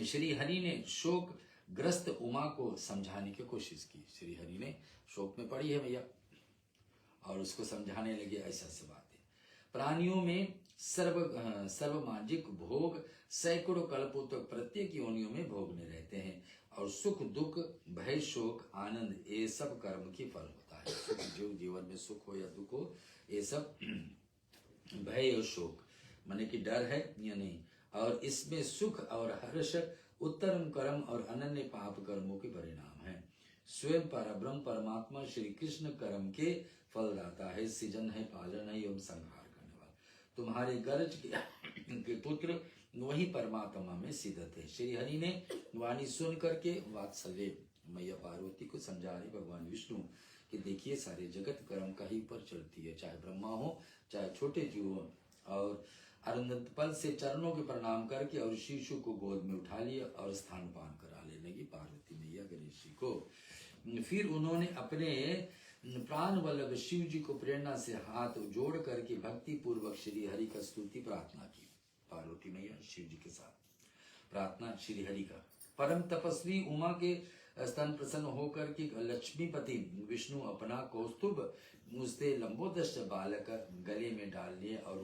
श्री हरि ने शोक ग्रस्त उमा को समझाने की कोशिश की। श्री हरि ने शोक में पड़ी है मैया और उसको समझाने लगे ऐसा से बातें। प्राणियों में सर्वमाजिक भोग सैकड़ों कल्पों तक प्रत्येक योनियों में भोगने रहते हैं और सुख दुख भय शोक आनंद ये सब कर्म की फल होता है। सुख जो जीवन में सुख हो या दुख हो, ये सब भय और शोक माने कि डर है या नहीं, और इसमें सुख और हर्ष उत्तम कर्म और अनन्य पाप कर्मों के परिणाम है। स्वयं परब्रह्म परमात्मा श्री कृष्ण कर्म के फलदाता है, सृजन है, पालन है एवं संहार करने वाला। तुम्हारे गर्ज के पुत्र वही परमात्मा में सिद्धत है। श्री हरि ने वाणी सुन करके वात्सल्य मैया पार्वती को समझा रहे भगवान विष्णु कि देखिए सारे जगत कर्म का ही पर चलती है, चाहे ब्रह्मा हो चाहे छोटे जीव हो। और अरुंधत पल से चरणों के प्रणाम करके और शिशु को गोद में उठा लिया और स्थान पान करा ले लगी पार्वती मैया गणेश जी को। फिर उन्होंने अपने प्राण वल्लभ शिव जी को प्रेरणा से हाथ जोड़ करके भक्ति पूर्वक श्री हरि का स्तुति प्रार्थना की। पार्वती मैया शिव जी के साथ प्रार्थना श्री हरि का। परम तपस्वी उमा के स्तन प्रसन्न होकर के लक्ष्मीपति विष्णु अपना कौस्तुभ उससे लंबोदष्ट बालक गले में डाल लिए और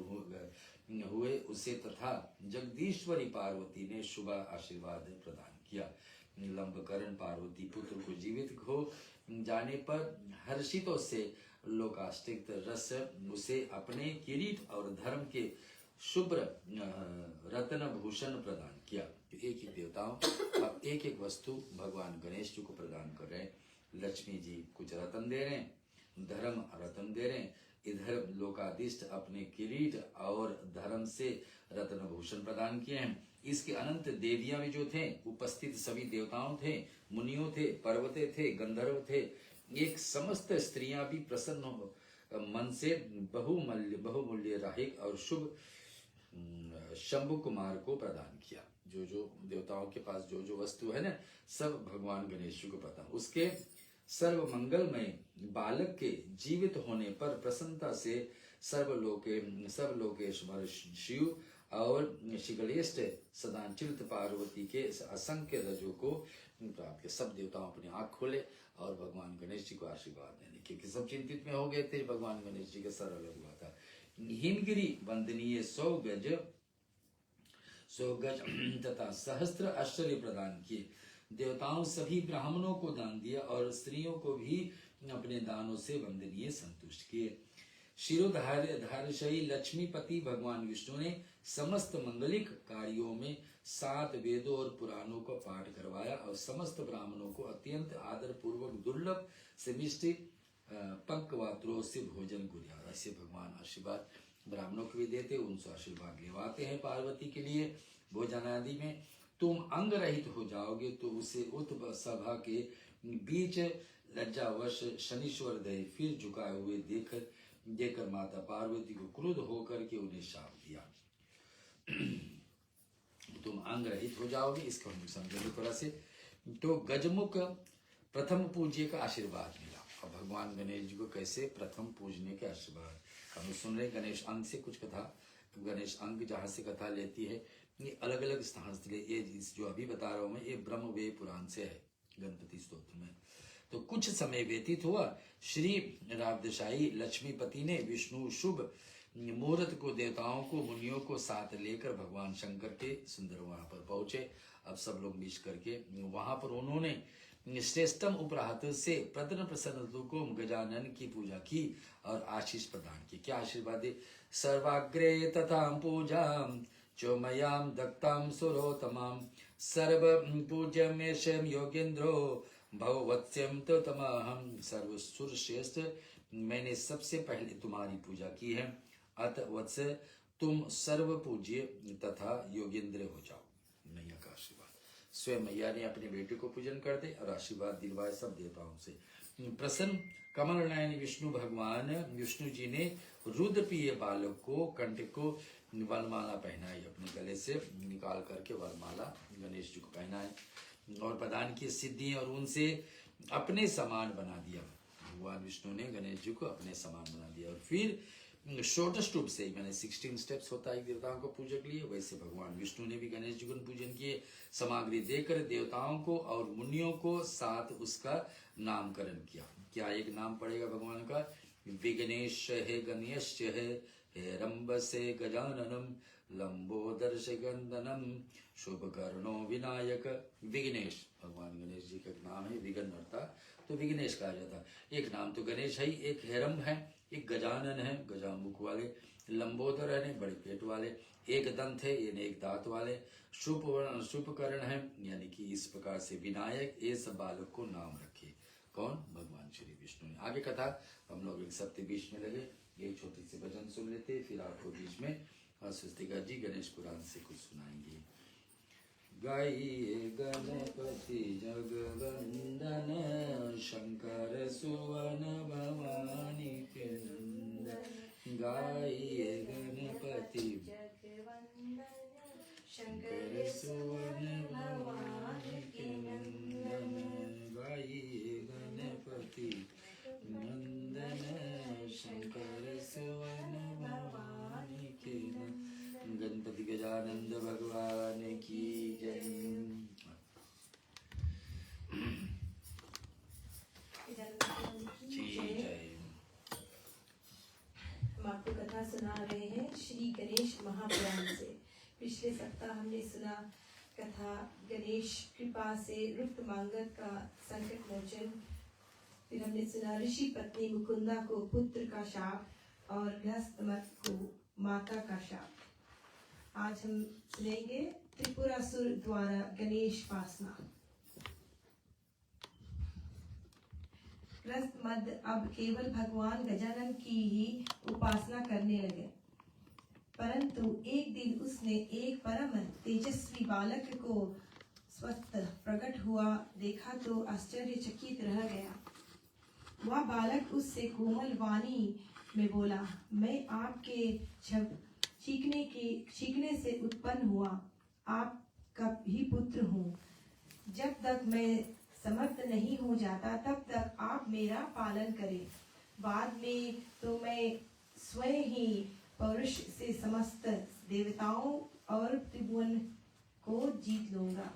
हुए उसे, तथा जगदीश्वरी पार्वती ने शुभ आशीर्वाद प्रदान किया। लंबकरण पार्वती पुत्र को जीवित हो जाने पर हर्षितों से लोकाष्टिक रस उसे अपने किरीट और धर्म के शुभ्र रत्न भूषण प्रदान किया। एक ही देवताओं अब एक एक वस्तु भगवान गणेश जी को प्रदान कर रहे हैं। लक्ष्मी जी कुछ रत्न दे रहे हैं, धर्म रत्न दे रहे हैं, इधर लोकादिष्ट अपने किरीट और धर्म से रत्न भूषण प्रदान किए हैं। इसके अनंत देवियां भी जो थे, उपस्थित सभी देवताओं थे, मुनियों थे, पर्वते थे, गंधर्व थे, एक समस्त स्त्रियां भी प्रसन्न हो मन से बहुमूल्य राहिक और शुभ शंभु कुमार को प्रदान किया। जो जो देवताओं के पास जो जो वस्तु है ना, सब भगवान गणेश जी को पता। उसके सर्व मंगलमय बालक के जीवित होने पर प्रसन्नता से सर्वलोकेश्वर शिव और शिगलेष्ट सदाचित पार्वती के असंख्य रजों को प्राप्त किया। सब देवताओं अपनी आंख खोले और भगवान गणेश जी को आशीर्वाद देने, क्योंकि सब चिंतित में हो गए थे। भगवान गणेश जी का सर अलग हुआ था। हिमगिरी वंदनीय 100 गज तथा सहस्त्र आश्चर्य प्रदान किए। देवताओं सभी ब्राह्मणों को दान दिया और स्त्रियों को भी अपने दानों से वंदनीय संतुष्ट किए। शिरोधार्यशायी लक्ष्मीपति भगवान विष्णु ने समस्त मंगलिक कार्यों में 7 वेदों और पुराणों को पाठ करवाया और समस्त ब्राह्मणों को अत्यंत आदर पूर्वक दुर्लभ से मिष्टि पंकवात्रों से भोजन कुरिया। ऐसे भगवान आशीर्वाद ब्राह्मणों को भी देते, उनसे आशीर्वाद लेवाते हैं पार्वती के लिए भोजन आदि में। तुम अंग रहित हो जाओगे तो उसे उत सभा के बीच लज्जावश शनीश्वर दे फिर झुकाए हुए देखकर माता पार्वती को क्रोध होकर के उन्हें शाप दिया। तुम अंग रहित हो जाओगे, इसको हम समझेंगे थोड़ा से। तो गजमुख प्रथम पूज्य का आशीर्वाद मिला। और भगवान गणेश जी को कैसे प्रथम पूजने के आशीर्वाद हम सुन रहे। गणेश अंग से कुछ कथा, गणेश अंग जहाँ से कथा लेती है, ये अलग अलग स्थान से। ये जो अभी बता रहा हूँ मैं, ये ब्रह्मवेय पुराण से है, गणपति स्तोत्र में। तो कुछ समय व्यतीत हुआ, श्री रावदशाही लक्ष्मीपति ने विष्णु शुभ मुहूर्त को देवताओं को मुनियों को साथ लेकर भगवान शंकर के सुंदर वहां पर पहुंचे। अब सब लोग मिल करके वहां पर उन्होंने श्रेष्ठम उपराहत से प्रसन्न को गजानन की पूजा की और आशीष प्रदान की। क्या आशीर्वाद दे? सर्वाग्रे तथा पूजा चोमयाम दत्ताम सुरोतमाम सर्व पूज्यमेशम योगेंद्रो भववत्स्यम तो तमहम। सर्वसुर श्रेष्ठ मैंने सबसे पहले तुम्हारी पूजा की है, अत वत्स तुम सर्व पूज्य तथा योगेंद्र हो जाओ। मैया का आशीर्वाद, स्वयं मैया ने अपने बेटे को पूजन कर दे और आशीर्वाद दिलवाए सब देवताओं से। प्रसन्न कमल नयन विष्णु भगवान विष्णु जी ने रुद्रप्रिय बालक को कंठ को वरमाला पहनाई, अपने गले से निकाल करके वरमाला गणेश जी को पहनाए और प्रदान की सिद्धि और उनसे अपने समान बना दिया। भगवान विष्णु ने गणेश जी को अपने समान बना दिया। और फिर शॉर्टेस्ट रूप से, मैंने 16 स्टेप्स होता है देवताओं को पूजा के लिए, वैसे भगवान विष्णु ने भी गणेश जी को पूजन किए। सामग्री देकर देवताओं को और मुनियों को साथ उसका नामकरण किया। क्या एक नाम पड़ेगा भगवान का? विघ्नेश है, गणेश है, हेरंब से गजाननम, लंबोदर से गंदनम, शुभकर्णो विनायक। विघ्नेश भगवान गणेश जी का नाम है, विघ्नहर्ता, तो विघ्नेश कहा जाता है। एक नाम तो गणेश है, एक हेरंब है, एक गजानन है, गजामुख वाले, लंबोदर है, बड़े पेट वाले, एक दंत है, यानी एक दांत वाले, शुभकर्ण है, यानी कि इस प्रकार से विनायक, ये सब बालक को नाम रखे। कौन? भगवान श्री विष्णु ने। आगे कथा हम लोग एक सबके बीच में लगे, एक छोटी सी भजन सुन लेते, फिर आपको बीच में स्वस्तिका जी गणेश पुराण से कुछ सुनाएंगे। गाइए गणपति जगवंदन, शंकर सुवन भवानी के नंदन। गाइए गणपति जगवंदन, शंकर सुवन भवानी के नंदन। गाइए गणपति नंदन, शंकर सुवन भवानी के नंदन। गणपति गजानंद भगवान की जय। जी जय। हम आपको कथा सुना रहे हैं श्री गणेश महापुराण से। पिछले सप्ताह हमने सुना कथा गणेश कृपा से रुक्त मांगत का संकट मोचन। फिर हमने सुना ऋषि पत्नी मुकुंदा को पुत्र का शाप और गृहस्थमत को माता का शाप। आज हम सुनेंगे त्रिपुरासुर द्वारा गणेश पासना। ग्रस्त मद अब केवल भगवान गजानन की ही उपासना करने लगे। परंतु एक दिन उसने एक परम तेजस्वी बालक को स्वस्थ प्रकट हुआ देखा तो आश्चर्यचकित रह गया। वह बालक उससे कोमल वाणी में बोला, मैं आपके चीखने से उत्पन्न हुआ, आपका ही पुत्र हूँ। जब तक मैं समर्थ नहीं हो जाता तब तक आप मेरा पालन करें। बाद में तो मैं स्वयं ही पौरुष से समस्त देवताओं और त्रिभुवन को जीत लूंगा।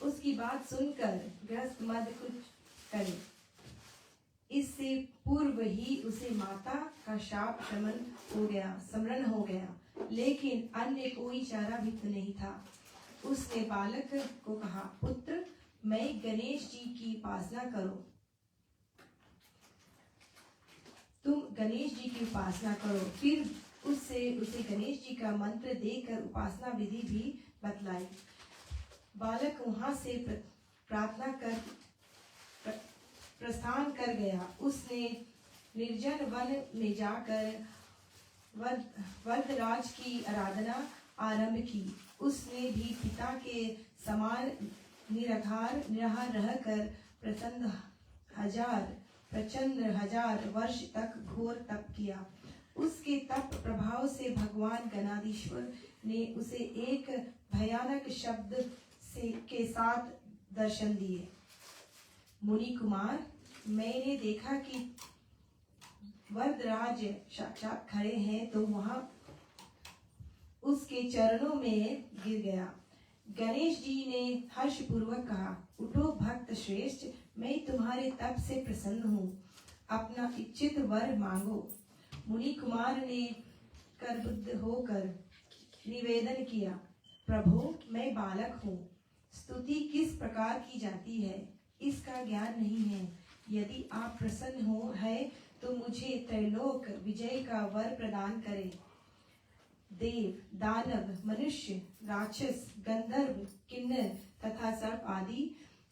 उसकी बात सुनकर ग्रस्त मद कुछ करे। इससे पूर्व ही उसे माता का शाप स्मरण हो गया, लेकिन अन्य कोई चारा भी नहीं था। उसने बालक को कहा, पुत्र, मैं गणेश जी की उपासना करो। तुम गणेश जी की उपासना करो। फिर उसे गणेश जी का मंत्र देकर उपासना विधि भी बतलाई। बालक वहां से प्रार्थना कर प्रस्थान कर गया। उसने निर्जन वन में जाकर वरदराज की आराधना आरंभ की। उसने भी पिता के समान निराहार रहकर प्रचंड हजार वर्ष तक घोर तप किया। उसके तप प्रभाव से भगवान गणाधीश्वर ने उसे एक भयानक शब्द के साथ दर्शन दिए। मुनि कुमार, मैंने देखा कि वरदराज साक्षात खड़े हैं तो वहां उसके चरणों में गिर गया। गणेश जी ने हर्षपूर्वक कहा, उठो भक्त श्रेष्ठ, मैं तुम्हारे तप से प्रसन्न हूँ, अपना इच्छित वर मांगो। मुनि कुमार ने करबद्ध होकर निवेदन किया, प्रभु, मैं बालक हूँ, स्तुति किस प्रकार की जाती है इसका ज्ञान नहीं है। यदि आप प्रसन्न हो है तो मुझे त्रैलोक विजय का वर प्रदान करें। देव, दानव, मनुष्य, राक्षस, गंधर्व, किन्नर तथा सर्प आदि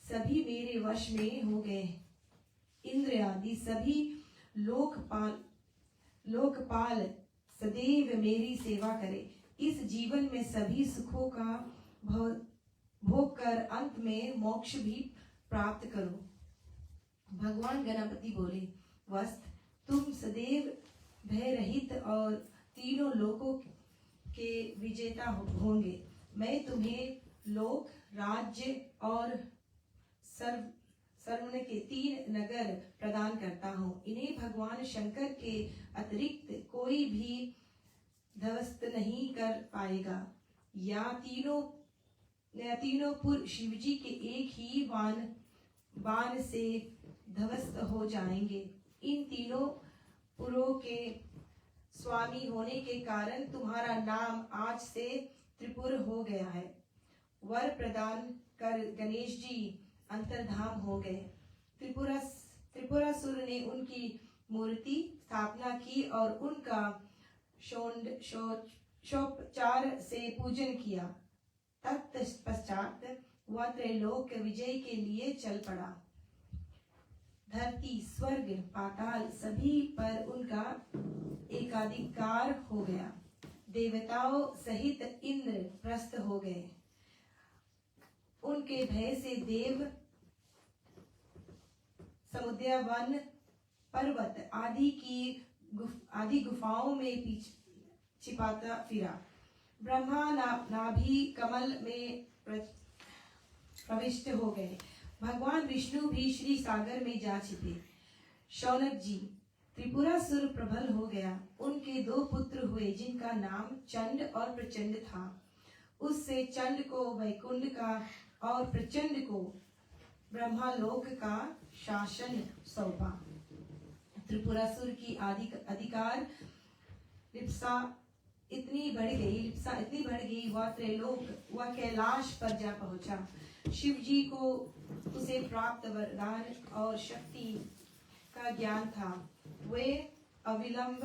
सभी मेरे वश में हो गए। इंद्र आदि सभी लोकपाल सदैव मेरी सेवा करे। इस जीवन में सभी सुखों का भोग कर अंत में मोक्ष भी प्राप्त करो। भगवान गणपति बोले, वस्त, तुम सदैव भय रहित और तीनों लोकों के विजेता होंगे। मैं तुम्हें लोक, राज्य और सर्वण के 3 नगर प्रदान करता हूँ। इन्हें भगवान शंकर के अतिरिक्त कोई भी ध्वस्त नहीं कर पाएगा। या तीनों पुर शिवजी के एक ही बाण से ध्वस्त हो जाएंगे। इन तीनों पुरों के स्वामी होने के कारण तुम्हारा नाम आज से त्रिपुर हो गया है। वर प्रदान कर गणेश जी अंतर्धाम हो गए। त्रिपुरासुर ने उनकी मूर्ति स्थापना की और उनका षोडशोपचार से पूजन किया। तत्पश्चात वह त्रैलोक विजय के लिए चल पड़ा। धरती, स्वर्ग, पाताल सभी पर उनका एकाधिकार हो गया। देवताओं सहित इंद्र प्रस्थ हो गए। उनके भय से देव समुद्र, वन, पर्वत आदि गुफाओं में छिपाता फिरा। ब्रह्मा नाभि कमल में प्रविष्ट हो गए। भगवान विष्णु भी श्री सागर में जा छिपे। शौनक जी, त्रिपुरासुर प्रबल हो गया। उनके 2 पुत्र हुए जिनका नाम चंड और प्रचंड था। उससे चंड को वैकुंठ का और प्रचंड को ब्रह्मालोक का शासन सौंपा। त्रिपुरासुर की अधिकार लिप्सा इतनी बढ़ गई वह त्रैलोक वह कैलाश पर जा पहुंचा। शिव जी को उसे प्राप्त वरदान और शक्ति का ज्ञान था। वे अविलंब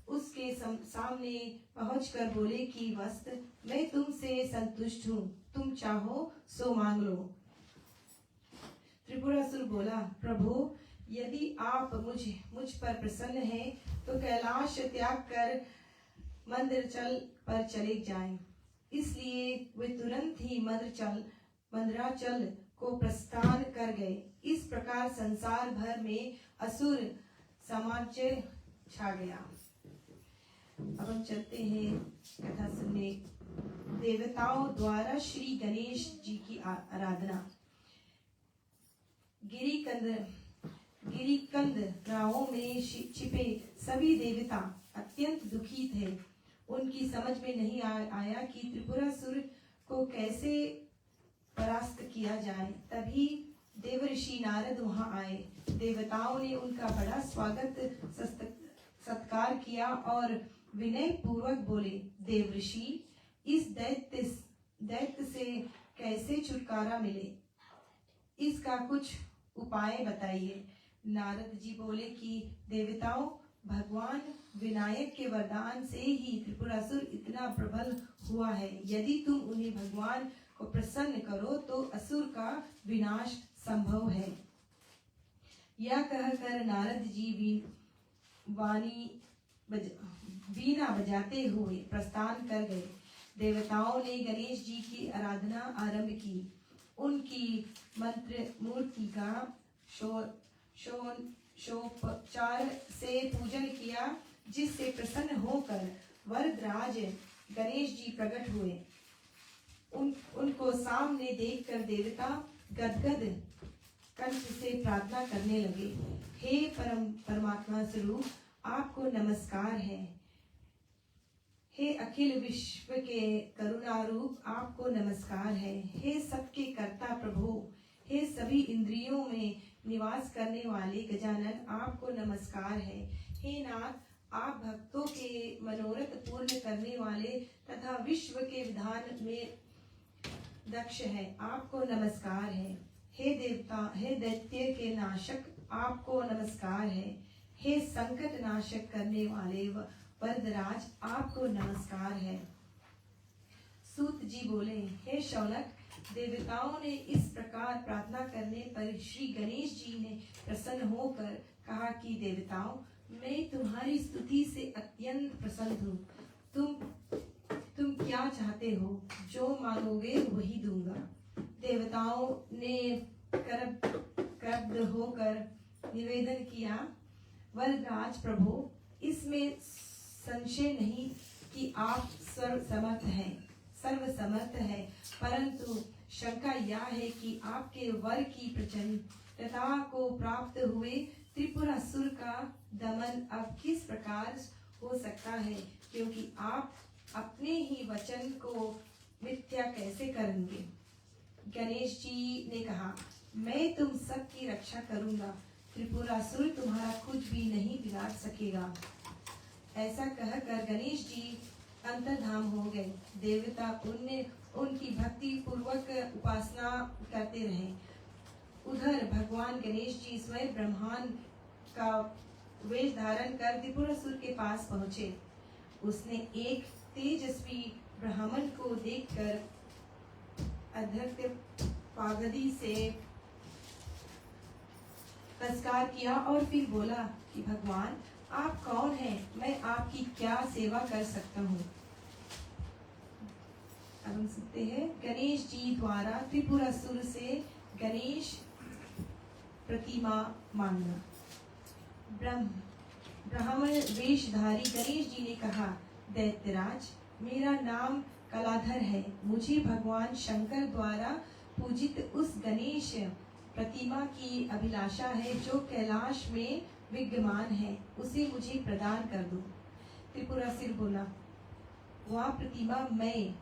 उसके सामने पहुंचकर बोले कि वस्त, मैं तुमसे संतुष्ट हूँ, तुम चाहो सो मांग लो। त्रिपुरासुर बोला, प्रभु यदि आप मुझ पर प्रसन्न हैं तो कैलाश त्याग कर मंदराचल पर चले जाएं। इसलिए वे तुरंत ही मंदराचल को प्रस्थान कर गए। इस प्रकार संसार भर में असुर साम्राज्य छा गया। अब हम चलते हैं कथा सुनने। देवताओं द्वारा श्री गणेश जी की आराधना। गिरिकंद गांवों में छिपे सभी देवता अत्यंत दुखी थे। उनकी समझ में नहीं आया कि त्रिपुरासुर को कैसे परास्त किया जाए। तभी देवर्षि नारद वहां आए। देवताओं ने उनका बड़ा स्वागत सत्कार किया और विनय पूर्वक बोले, देवर्षि, इस दैत्य से कैसे छुटकारा मिले, इसका कुछ उपाय बताइए। नारद जी बोले कि देवताओं, भगवान विनायक के वरदान से ही त्रिपुरासुर इतना प्रबल हुआ है। यदि तुम उन्हें भगवान को प्रसन्न करो तो असुर का विनाश संभव है। यह कहकर नारद जी वीणा बजाते हुए प्रस्थान कर गए। देवताओं ने गणेश जी की आराधना आरंभ की। उनकी मंत्र मूर्ति का षोडशोपचार से पूजन किया, जिससे प्रसन्न होकर वरदराज गणेश जी प्रकट हुए। उनको सामने देखकर देवता गदगद कंठ से प्रार्थना करने लगे। हे परमात्मा स्वरूप, आपको नमस्कार है। हे अखिल विश्व के करुणा रूप, आपको नमस्कार है। हे सबके कर्ता प्रभु, हे सभी इंद्रियों में निवास करने वाले गजानन, आपको नमस्कार है। हे नाथ, आप भक्तों के मनोरथ पूर्ण करने वाले तथा विश्व के विधान में दक्ष है, आपको नमस्कार है। हे देवता, हे दैत्य के नाशक, आपको नमस्कार है। हे संकट नाशक करने वाले वरदराज, आपको नमस्कार है। सूत जी बोले, हे शौनक, देवताओं ने इस प्रकार प्रार्थना करने पर श्री गणेश जी ने प्रसन्न होकर कहा कि देवताओं, मैं तुम्हारी स्तुति से अत्यंत प्रसन्न हूँ। तुम क्या चाहते हो, जो मांगोगे वही दूंगा। देवताओं ने क्रुद्ध होकर निवेदन किया, वरदराज प्रभु, इसमें संशय नहीं कि आप सर्वसमर्थ हैं, परंतु शंका यह है कि आपके वर की प्रचंडता को प्राप्त हुए त्रिपुरासुर का दमन अब किस प्रकार हो सकता है, क्योंकि आप अपने ही वचन को मिथ्या कैसे करेंगे। गणेश जी ने कहा, मैं तुम सब की रक्षा करूंगा, त्रिपुरासुर तुम्हारा कुछ भी नहीं बिगाड़ सकेगा। ऐसा कहकर गणेश जी अंतर्धान हो गए। देवता उनकी भक्ति पूर्वक उपासना करते रहे। उधर भगवान गणेश जी स्वयं ब्रह्मांड का वेश धारण कर त्रिपुरासुर के पास पहुँचे। उसने एक तेजस्वी ब्राह्मण को देखकर अधर्त्य पागदी से नमस्कार किया और फिर बोला कि भगवान, आप कौन हैं? मैं आपकी क्या सेवा कर सकता हूँ। अब हम सुनते हैं गणेश जी द्वारा त्रिपुरासुर से गणेश प्रतिमा मांगना। ब्राह्मण वेशधारी गणेश जी ने कहा, दैत्यराज, मेरा नाम कलाधर है। मुझे भगवान शंकर द्वारा पूजित उस गणेश प्रतिमा की अभिलाषा है जो कैलाश में विद्यमान है, उसे मुझे प्रदान कर दो। त्रिपुरासुर बोला, वह प्रतिमा मैं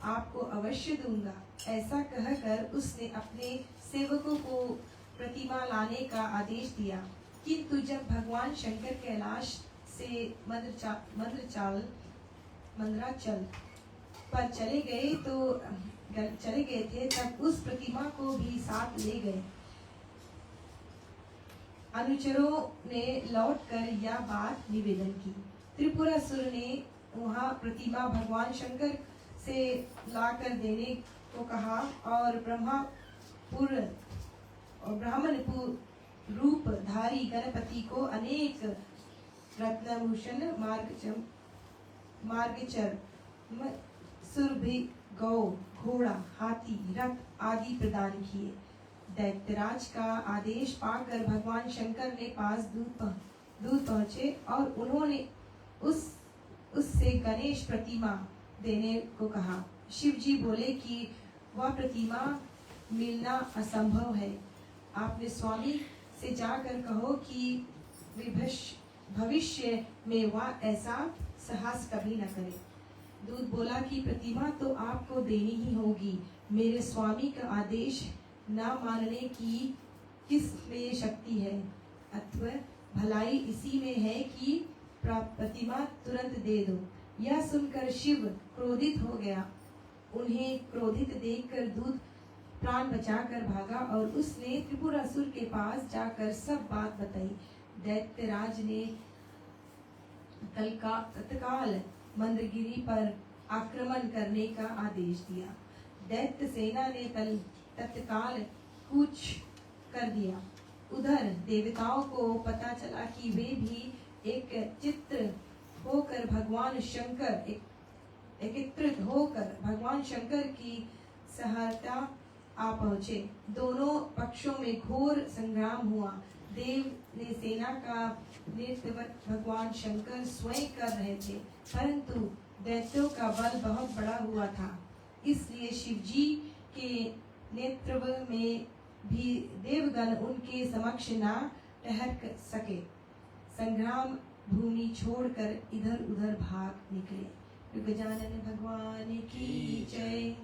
आपको अवश्य दूंगा। ऐसा कहकर उसने अपने सेवकों को प्रतिमा लाने का आदेश दिया। किंतु जब भगवान शंकर कैलाश से मंदराचल पर चले गए थे, तब उस प्रतिमा को भी साथ ले गए। अनुचरों ने लौटकर यह बात निवेदन की। त्रिपुरासुर ने वहां प्रतिमा भगवान शंकर से लाकर देने को कहा और और ब्राह्मण रूपधारी गणपति को अनेक रत्नभूषण मार्गचर सुरभि गौ घोड़ा हाथी रथ आदि प्रदान किए। दैत्यराज का आदेश पाकर भगवान शंकर ने पास दूत पहुँचे और उन्होंने उससे गणेश प्रतिमा देने को कहा। शिव जी बोले कि वह प्रतिमा मिलना असंभव है। आपने स्वामी से जाकर कहो कि भविष्य में वह ऐसा साहस कभी न करे। दूत बोला कि प्रतिमा तो आपको देनी ही होगी। मेरे स्वामी का आदेश न मानने की किस में शक्ति है? अथवा भलाई इसी में है कि प्रतिमा तुरंत दे दो। यह सुनकर शिव क्रोधित हो गया। उन्हें क्रोधित देखकर दूत प्राण बचाकर भागा और उसने त्रिपुरासुर के पास जाकर सब बात बताई। दैत्यराज ने तत्काल मंदरगिरी पर आक्रमण करने का आदेश दिया। दैत्य सेना ने तत्काल कूच कर दिया। उधर देवताओं को पता चला कि वे भी एकत्रित होकर भगवान शंकर की सहायता आ पहुँचे। दोनों पक्षों में घोर संग्राम हुआ। देव ने सेना का नेतृत्व भगवान शंकर स्वयं कर रहे थे, परंतु दैत्यों का बल बहुत बड़ा हुआ था, इसलिए शिव जी के नेतृत्व में भी देवगण उनके समक्ष न ठहर सके। संग्राम भूमि छोड़कर इधर उधर भाग निकले। गजानन भगवान की जय।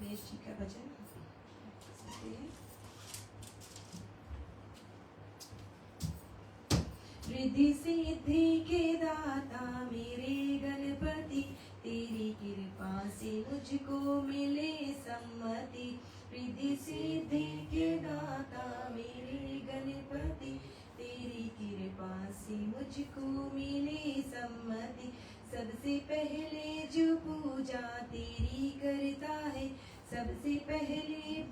गणेश जी का भजन रिद्धि सिद्धि के दाता मेरे गणपति, तेरी कृपा से मुझको मिले सम्मति। रिद्धि सिद्धि के दाता मेरे गणपति, तेरी कृपा से मुझको मिले सम्मति। सबसे पहले जो पूजा तेरी करता है, सबसे पहले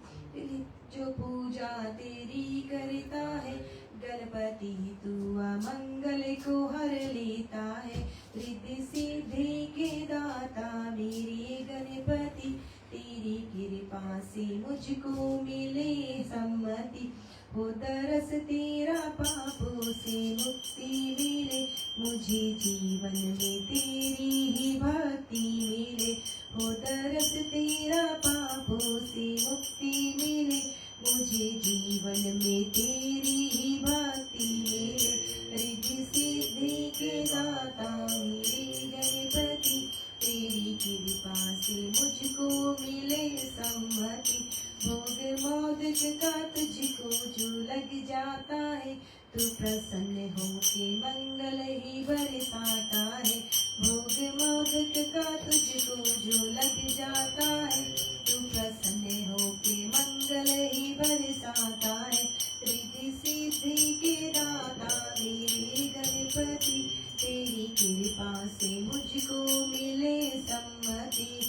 जो पूजा तेरी करता है, गणपति तू मंगल को हर लेता है। रिद्धि सिद्धि के दाता मेरे गणपति, तेरी कृपा से मुझको मिले सम्मति। हो दरस तेरा पापों से मुक्ति मिले, मुझे जीवन में तेरी ही भक्ति मिले। हो दरस तेरा पापों से मुक्ति मिले, मुझे जीवन में तेरी ही भक्ति मिले। रिद्धि सिद्धि के दाता मेरे गणपति, तेरी कृपा से मुझको मिले सम्मति। भोग मोदक का तुझको जो लग जाता है, तू प्रसन्न होके मंगल ही बरसाता है। भोग मोदक का तुझको जो लग जाता है, तू प्रसन्न होके मंगल ही बरसाता है। रिद्धि सिद्धि के दाता मेरे गणपति, तेरी कृपा से मुझको मिले सम्मति।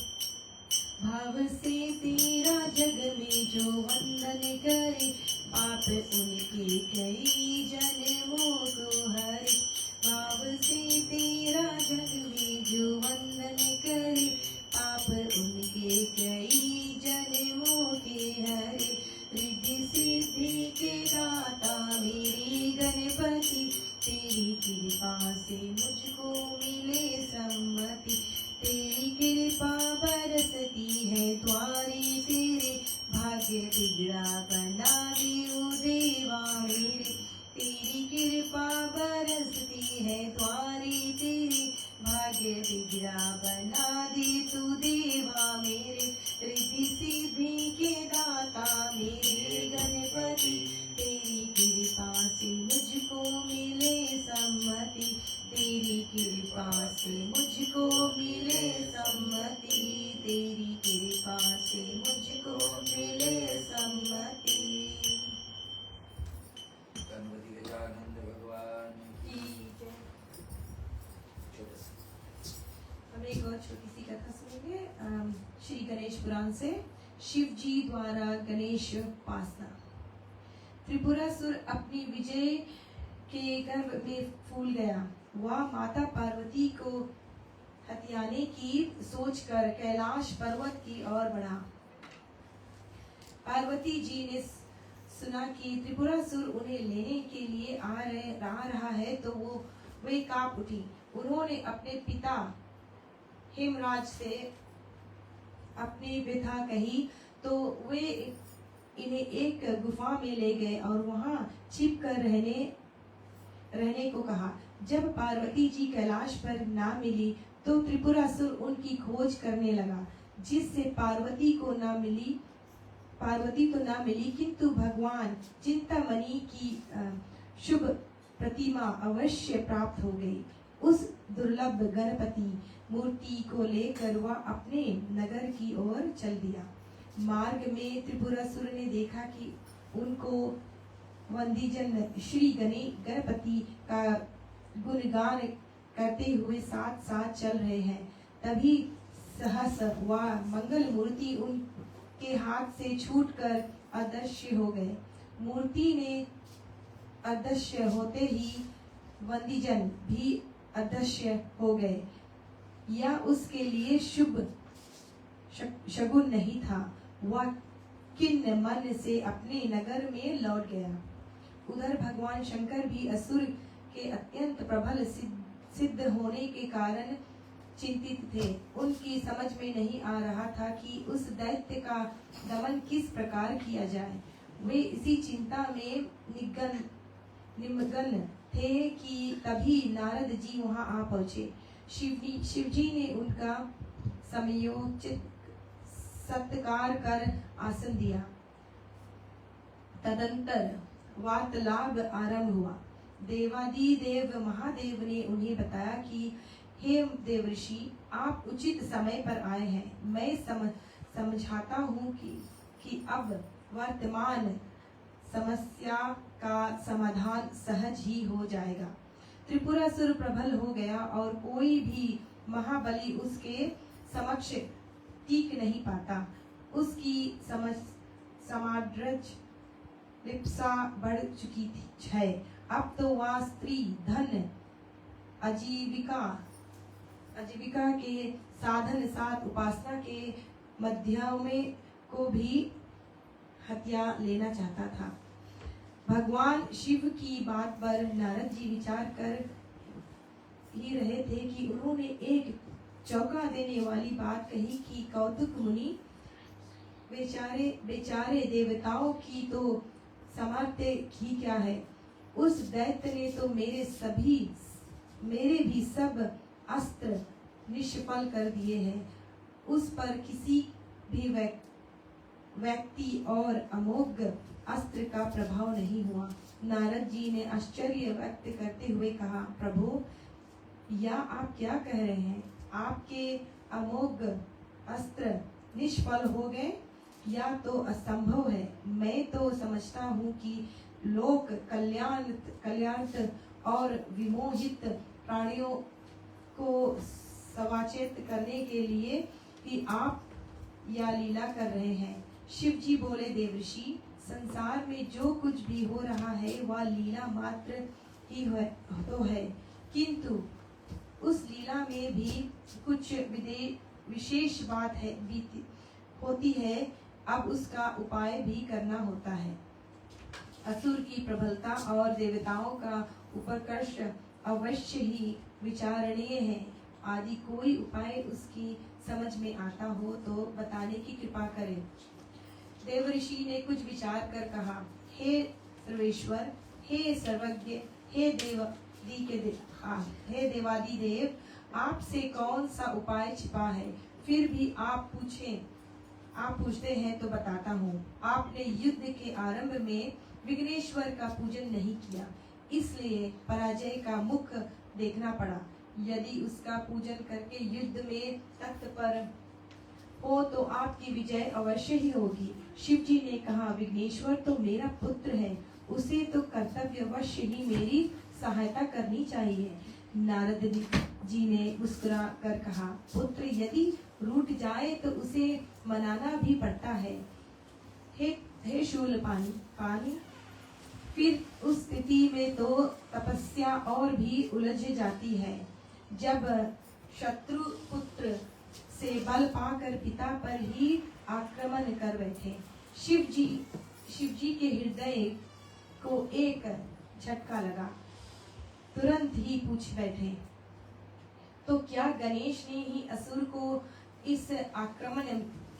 भाव से तेरा जग में जो वंदन करे, पाप उनके कई जन्मों को हरे। भाव से तेरा जग में जो वंदन करे, पाप उनके कई जन्मों के हरे। रिद्धि सिद्धि के दाता मेरे गणपति, तेरी कृपा से मुझको मिले सम्मति। तेरी कृपा बरसती है द्वारे तेरे, भाग्य बिगड़ा बना दे ओ देवा मेरे। तेरी कृपा बरसती है द्वारे तेरे, भाग्य बिगड़ा बना दे तू देवा मेरे। रिद्धि सिद्धि के दाता मेरे गणपति, तेरी कृपा से मुझको मिले सम्मति। तेरी कृपा से मुझको मिले सम्मति, तेरी कृपा से मुझको मिले सम्मति। तीसरी कथा सुनेंगे श्री गणेश पुराण से। शिव जी द्वारा गणेश उपासना। त्रिपुरासुर अपनी विजय के गर्व में फूल गया। वह माता पार्वती को हथियाने की सोचकर कैलाश पर्वत की ओर बढ़ा। पार्वती जी ने सुना कि त्रिपुरासुर उन्हें लेने के लिए आ रहा है तो वे कांप उठी। उन्होंने अपने पिता हेमराज से अपनी व्यथा कही तो वे इन्हें एक गुफा में ले गए और वहां छिप कर रहने को कहा। जब पार्वती जी कैलाश पर ना मिली तो त्रिपुरासुर उनकी खोज करने लगा, जिससे पार्वती तो ना मिली किंतु भगवान चिंतामणि की शुभ प्रतिमा अवश्य प्राप्त हो गई। उस दुर्लभ गणपति मूर्ति को लेकर वह अपने नगर की ओर चल दिया। मार्ग में त्रिपुरासुर ने देखा कि उनको वंदीजन श्री गणपति का गुणगान करते हुए साथ साथ चल रहे हैं। तभी सहस वह मंगल मूर्ति उनके हाथ से छूटकर अदृश्य हो गए। मूर्ति ने अदृश्य होते ही वंदीजन भी अदृश्य हो गए। यह उसके लिए शुभ शगुन नहीं था। वह किन्न मन से अपने नगर में लौट गया। उधर भगवान शंकर भी असुर के अत्यंत प्रबल सिद्ध होने के कारण चिंतित थे। उनकी समझ में नहीं आ रहा था कि उस दैत्य का दमन किस प्रकार किया जाए। वे इसी चिंता में निमग्न थे कि तभी नारद जी वहां आ पहुंचे। शिवजी ने उनका समयोचित सत्कार कर आसन दिया। तदंतर वार्तालाप आरंभ हुआ। देवादिदेव महादेव ने उन्हें बताया कि हे देवर्षि, आप उचित समय पर आए हैं। मैं समझाता हूँ कि अब वर्तमान समस्या का समाधान सहज ही हो जाएगा। त्रिपुरासुर प्रबल हो गया और कोई भी महाबली उसके समक्ष टिक नहीं पाता। उसकी समाड्रज लिप्सा बढ़ चुकी है। अब तो वह स्त्री धन आजीविका के साधन साथ उपासना के माध्यम को भी हत्या लेना चाहता था। भगवान शिव की बात पर नारद जी विचार कर ही रहे थे कि उन्होंने एक चौंका देने वाली बात कही कि कौतुक मुनि, बेचारे देवताओं की तो सामर्थ्य ही क्या है। उस दैत्य ने तो मेरे भी सब अस्त्र निष्फल कर दिए हैं। उस पर किसी भी व्यक्ति और अमोघ अस्त्र का प्रभाव नहीं हुआ। नारद जी ने आश्चर्य व्यक्त करते हुए कहा, प्रभु, या आप क्या कह रहे हैं? आपके अमोघ अस्त्र निष्फल हो गए? या तो असंभव है। मैं तो समझता हूँ कि लोक कल्याण और विमोहित प्राणियों को सवाचेत करने के लिए ही आप यह लीला कर रहे हैं। शिव जी बोले, देवर्षि, संसार में जो कुछ भी हो रहा है वह लीला मात्र ही तो है, किंतु उस लीला में भी कुछ विशेष बात होती है। अब उसका उपाय भी करना होता है। असुर की प्रबलता और देवताओं का उपकर्ष अवश्य ही विचारणीय है। आदि कोई उपाय उसकी समझ में आता हो तो बताने की कृपा करें। देवऋषि ने कुछ विचार कर कहा, हे सर्वेश्वर, हे सर्वज्ञ, हे देवादिदेव, आपसे कौन सा उपाय छिपा है? फिर भी आप पूछते हैं तो बताता हूँ। आपने युद्ध के आरंभ में विघ्नेश्वर का पूजन नहीं किया, इसलिए पराजय का मुख देखना पड़ा। यदि उसका पूजन करके युद्ध में तख्त पर हो तो आपकी विजय अवश्य ही होगी। शिव जी ने कहा, विघ्नेश्वर तो मेरा पुत्र है, उसे तो कर्तव्यवश ही मेरी सहायता करनी चाहिए। नारद जी ने मुस्कुरा कर कहा, पुत्र यदि रूठ जाए तो उसे मनाना भी पड़ता है। हे शूलपाणी, फिर उस स्थिति में तो तपस्या और भी उलझ जाती है। जब शत्रु पुत्र से बल पाकर पिता पर ही आक्रमण कर बैठे, शिव जी के हृदय को एक झटका लगा। तुरंत ही पूछ बैठे, तो क्या गणेश ने ही असुर को इस आक्रमण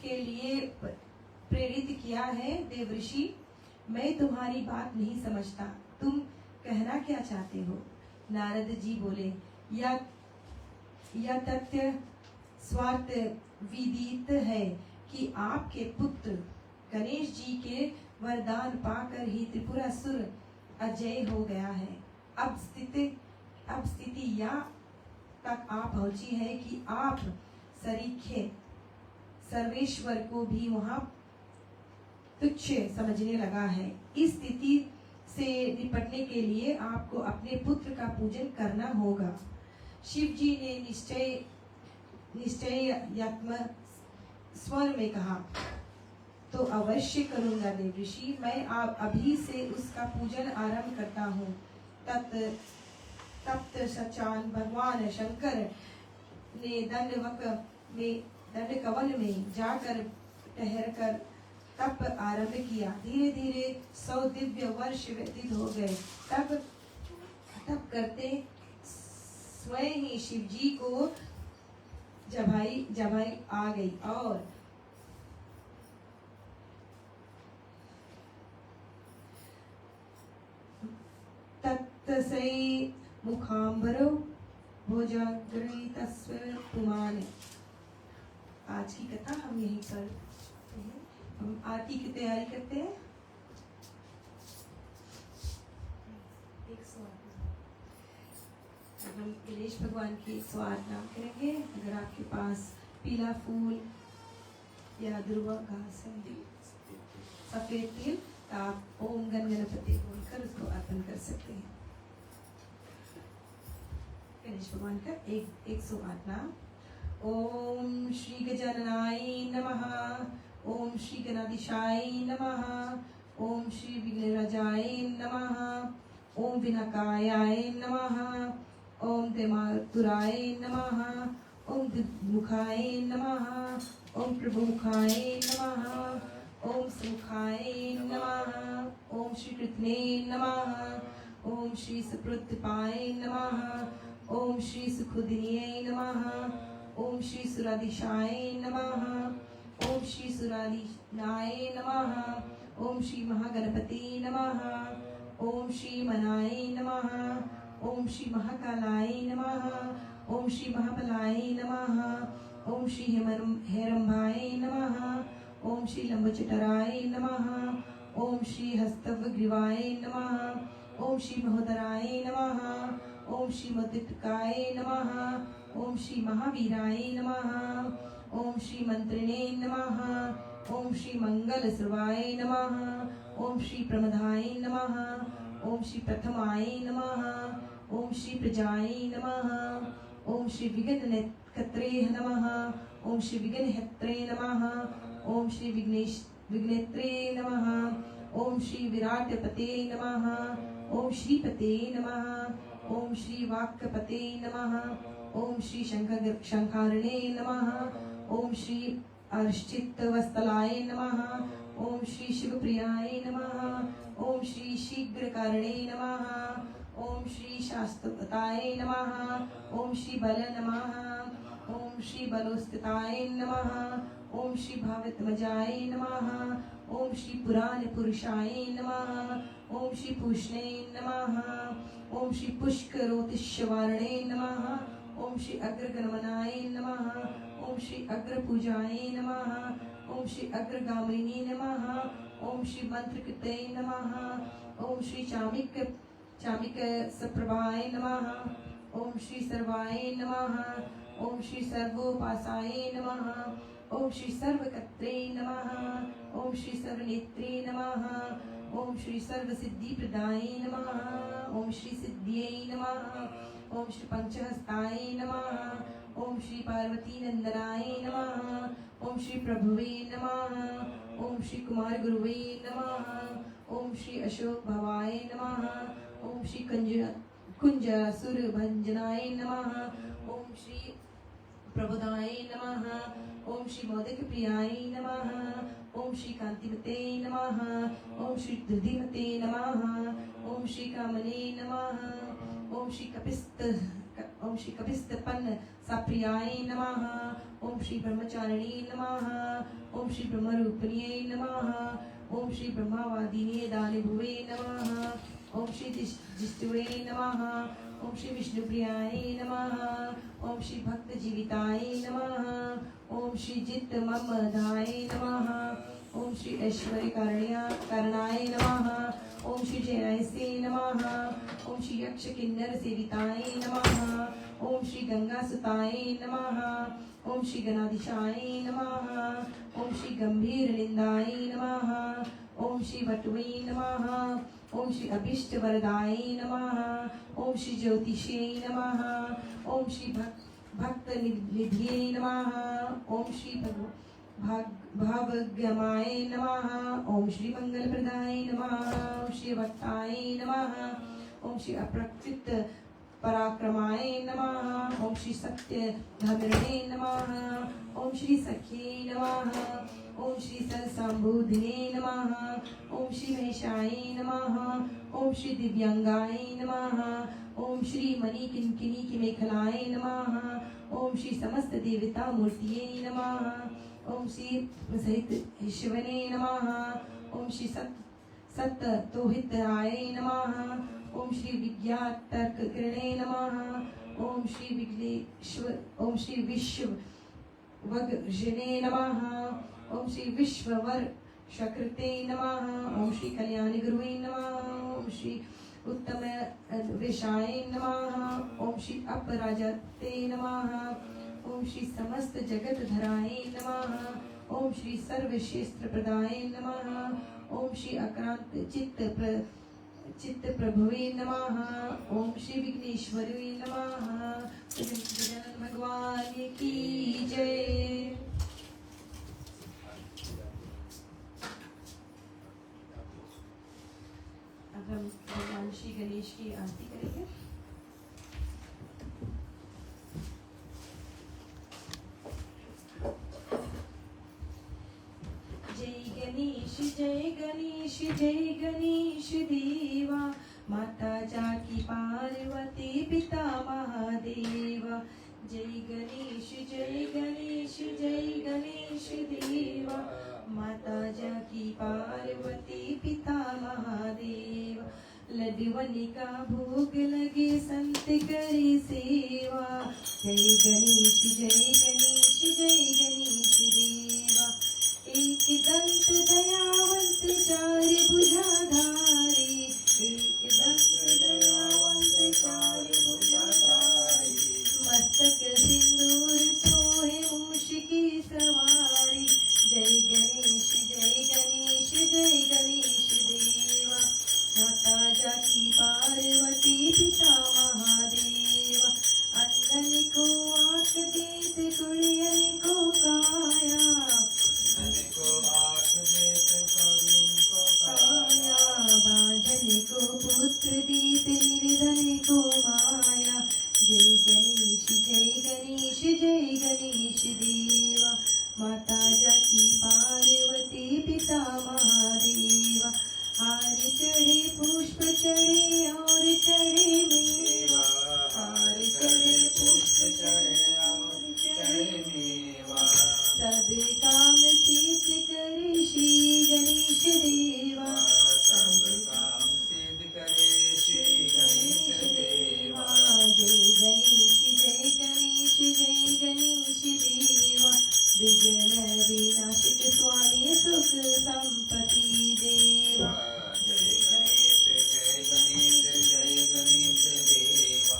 के लिए प्रेरित किया है? देवऋषि, मैं तुम्हारी बात नहीं समझता, तुम कहना क्या चाहते हो? नारद जी बोले, यह तथ्य स्वार्थ विदित है कि आपके पुत्र गणेश जी के वरदान पाकर ही त्रिपुरासुर अजय हो गया है। अब स्थिति यहाँ तक आ पहुंची है कि आप सरीखे सर्वेश्वर को भी वहां तुच्छ समझने लगा है। इस स्थिति से निपटने के लिए आपको अपने पुत्र का पूजन करना होगा। शिव जी ने निश्चयात्मक स्वर में कहा, तो अवश्य करूंगा देवऋषि, मैं अभी से उसका पूजन आरंभ करता हूँ। तप्त सचान भगवान शंकर ने दंडकवन में जाकर ठहरकर तप आरंभ किया। धीरे धीरे 100 दिव्य वर्ष व्यतीत हो गए। तप करते स्वयं ही शिव जी को जबाई आ गई और तत्सै मुखाम्बरो भोजाग्रहितस्व पुमान। आज की कथा हम यहीं पर हम आरती की तैयारी करते हैं। 108 हम गणेश भगवान की 108 नाम करेंगे। अगर आपके पास पीला फूल या दुर्वा घास है, सफेद तिल, तो आप ओम गण गणपति बोलकर उसको अर्पण कर सकते हैं। गणेश भगवान का 108 नाम। ओम श्री गजाननाय नमः, ओम श्री गणाधीशाय नमः, ओम श्री विघ्नराजाय नमः, ओम विनायकाय नमः, ओम त्रिमातुराय नमः, ओम द्विमुखाय नमः, ओम प्रभुमुखाय नमः, ओम सुमुखाय नमः, ओम श्री कृष्णे नमः, ओम श्री सुप्रतिपाय नमः, ओम श्री सुखोदिन्ये नमः, ओम श्री सुराधीशाय नमः, ओम श्री सुराधीनाय नमः, ओम श्री महागणपति नमः, ओम श्री मनाय नमः, ओम श्री महाकालाय नमः, ओम श्री महाबलाय नमः, ओम श्री हेरंभाय नमः, ओम श्री लंबचटराय नमः, ओम श्री हस्तवग्रीवाय नमः, ओम श्री महोदराय नमः, ओम श्री मुदितकाय नमः, ओम श्री महावीराय नमः, ओम श्री मंत्रिणे नमः, ओम श्री मंगल सर्वाय नमः, ओम श्री प्रमदाय नमः, ओम श्री प्रथमाय नमः, ओम श्री प्रजाय नमः, ओम श्री विघ्नकर्त्रे नमः, ओम श्री विघ्नहत्रे नमः, ओम श्री विघ्नेत्रे नमः, ओम श्री विराटपते नमः, ओम श्रीपते नमः, ओम श्री वाक्पते नमः, ओम श्री शंखारणे नमः, ओम श्री अर्चितवत्सलाय नमः, ओम श्री शिवप्रियाय नमः, ओम श्री शीघ्रकारणे नमः, ओम श्री शास्त्रताय नमः, ओम श्री बल नमः, ओम श्री बलोस्थिताय नमः, ओम श्री भावितमजाय नमः, ओम श्री पुराण पुरुषाय नमः, ओम श्री पूष्णे नमः, ओम श्री पुष्करोतिष्यवारणे नमः, ओम श्री अग्रगणमनाय नमः, ओम श्री अग्रपूजाय नमः, ओम श्री अग्रगामिनी नमः, ओम श्री मंत्रकृते नमः, ओम श्री चामिक सप्रभाय नमः, ओम श्री सर्वाय नमः, ओम श्री सर्वोपासाय नमः, ओम श्री सर्वकर्त्रे नमः, ओम श्री सर्वनेत्रे नमः, ओम श्री सर्वसिद्धिप्रदाय नमः, ओम श्री सिद्धिये नमः, ओम श्री पंचहस्ताय नमः। ओम श्री पार्वती नंदनाय नमः। ओम श्री प्रभुवे नमः। ओम श्री कुमार गुरुवे नमः। ओम श्री अशोक भवाय नमः। ओम श्री कुंजासुर भंजनाय नमः। ओम श्री प्रबोधाय नमः। ओम श्री मोदक प्रियाय नमः। ओम श्री कांतिमते नमः। ओम श्री धृतिमते नमः। ओम श्री कामने नमः। ओम श्री कपिस्तपन साप्रियाय नमः। ओम श्री ब्रह्मचारिणी नमः। ओम श्री ब्रह्मरूपिण्यै नमः। ओम श्री ब्रह्मवादिने दानभुवे नमः। ओम श्री जिष्टुवे नमः। ओम श्री विष्णुप्रियाय नमः। ओम श्री भक्त जीविताय नमः। ओम श्री जित ममदाय नमः। ओम श्री ऐश्वर्य करणाय नमः। ओम श्री जयायसे नमः। ओम श्री यक्ष किन्नर सेविताय नमः। ओम श्री गंगा सुताय नमः। ओम श्री गणाधीशाय नमः। ओम श्री गंभीर निंदाय नमः। ओम श्री वटुवे नमः। ओम श्री अभिष्ट वरदाय नमः। ओम श्री ज्योतिषे नमः। ओम श्री भक्त निधिये नमः। ओम श्री भावगमाय नमः। ओम श्री मंगलप्रदाय नमः। ओम श्री वक्ताय नमः। ओम श्री अप्रकृत पराक्रमाय नमः। ओम श्री सत्य धर्मणे नमः। ओम श्री सख्ये नमः। ओम श्री सरसाम्बुधिने नमः। ओम श्री महेशाय नमः। ओम श्री दिव्यांगाय नमः। ओम श्री मणि किंकिनी की मेखलाय नमः। ओम श्री समस्त देवता मूर्तिये नमः। ओम श्री सहित शिवने नमः। ओम श्री सत तोहिताय नमः। ओम श्री विज्ञात तर्क किरणे नमः। ओम श्री विश्व वग्जने नमः। ओम श्री विश्ववर शकृते नमः। ओम श्री कल्याण गुरुवे नमः। ओम श्री उत्तम विषाय नमः। ओम श्री अपराजते नमः। ओम श्री समस्त जगत धराय नमः। ओम श्री सर्वश्रेष्ठ प्रदाय नमः। ओम श्री अक्रांत चित्त प्रभुवे नमः। ओम श्री विघ्नेश्वरवे नमः। गजानन भगवान की जय। अब हम भगवान श्री गणेश की आरती करेंगे। जय गणेश जय गणेश देवा। माता जाकी पार्वती पिता महादेवा। जय गणेश जय गणेश जय गणेश देवा। माता जाकी पार्वती पिता महादेवा। लड्डुवन का भोग लगे संत करे सेवा। जय गणेश जय गणेश जय गणेश देवा। एक दंत दयावंत चार भुजाधारे। एक दंत दयावंत चार भुजाधारे। मस्तक सिंदूर सोहे मूष की सवारी। जय गणेश जय गणेश जय गणेश देवा। माता जाकी पार्वती पिता महादेवा। अंधन को आंख देत कुड़ियन को काया। बांधन को पुत्र दीत निर्धन को माया। जय गणेश जय गणेश देवा। माता जाकी पार्वती पिता महादेवा। हार चढ़े पुष्प चढ़े और चढ़े मेवा। हार चढ़े पुष्प चढ़े और चढ़े मेवा। सब काम सिद्ध करे श्री गणेश देवा। सब काम सिद्ध करे श्री गणेश देवा। जय गणेश जय गणेश देवा। विघ्न विनाशक स्वामी सुख संपत्ति देवा। जय गणेश जय गणेश देवा।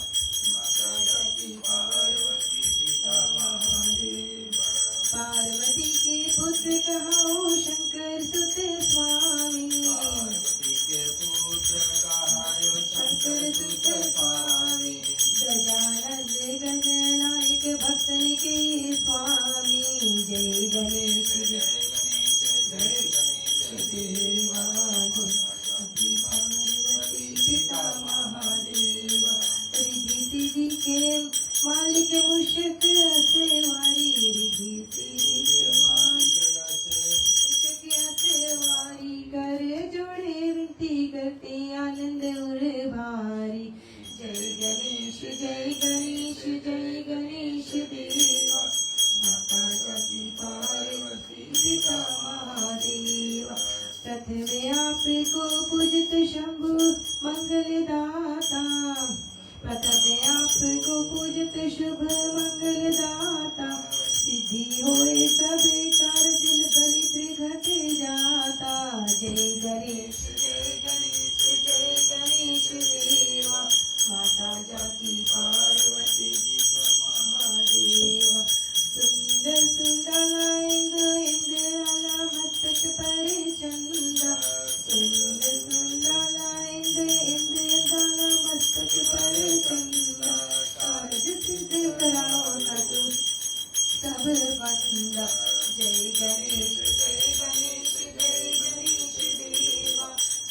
माता जाकी पार्वती पिता महादेवा। पार्वती के पुत्र कहाओ शंकर सुत स्वामी। पार्वती के पुत्र कहायो शंकर सुत स्वामी। गजानन गणनायक भक्तन के स्वामी जय गणेश जय देवा पार्वती पिता महादेव रिद्धि सिद्धि के मालिक मुशक सेवारी रिद्धि सिद्धि के मालिक सेवारी कर जोड़े विनती करते आनंद उर भारी जय गणेश जय गणेश जय गणेश देवा माता सती पार्वती पिता महादेवा प्रथम आपको पूजित शंभु मंगलदाता प्रथम आपको पूजित शुभ मंगलदाता सिद्धि होए सब कार दिल दरिद्र घट जाता जय गणेश देवा माता जाकी पार्वती महादेवा सुंदर सुंदर इंद्राला मस्तक पर चंदा सुंदर सुंदर इंद्राला मस्तक पर चंदा कार्य सिद्ध कराओ तू सब बंदा जय गणेश देवा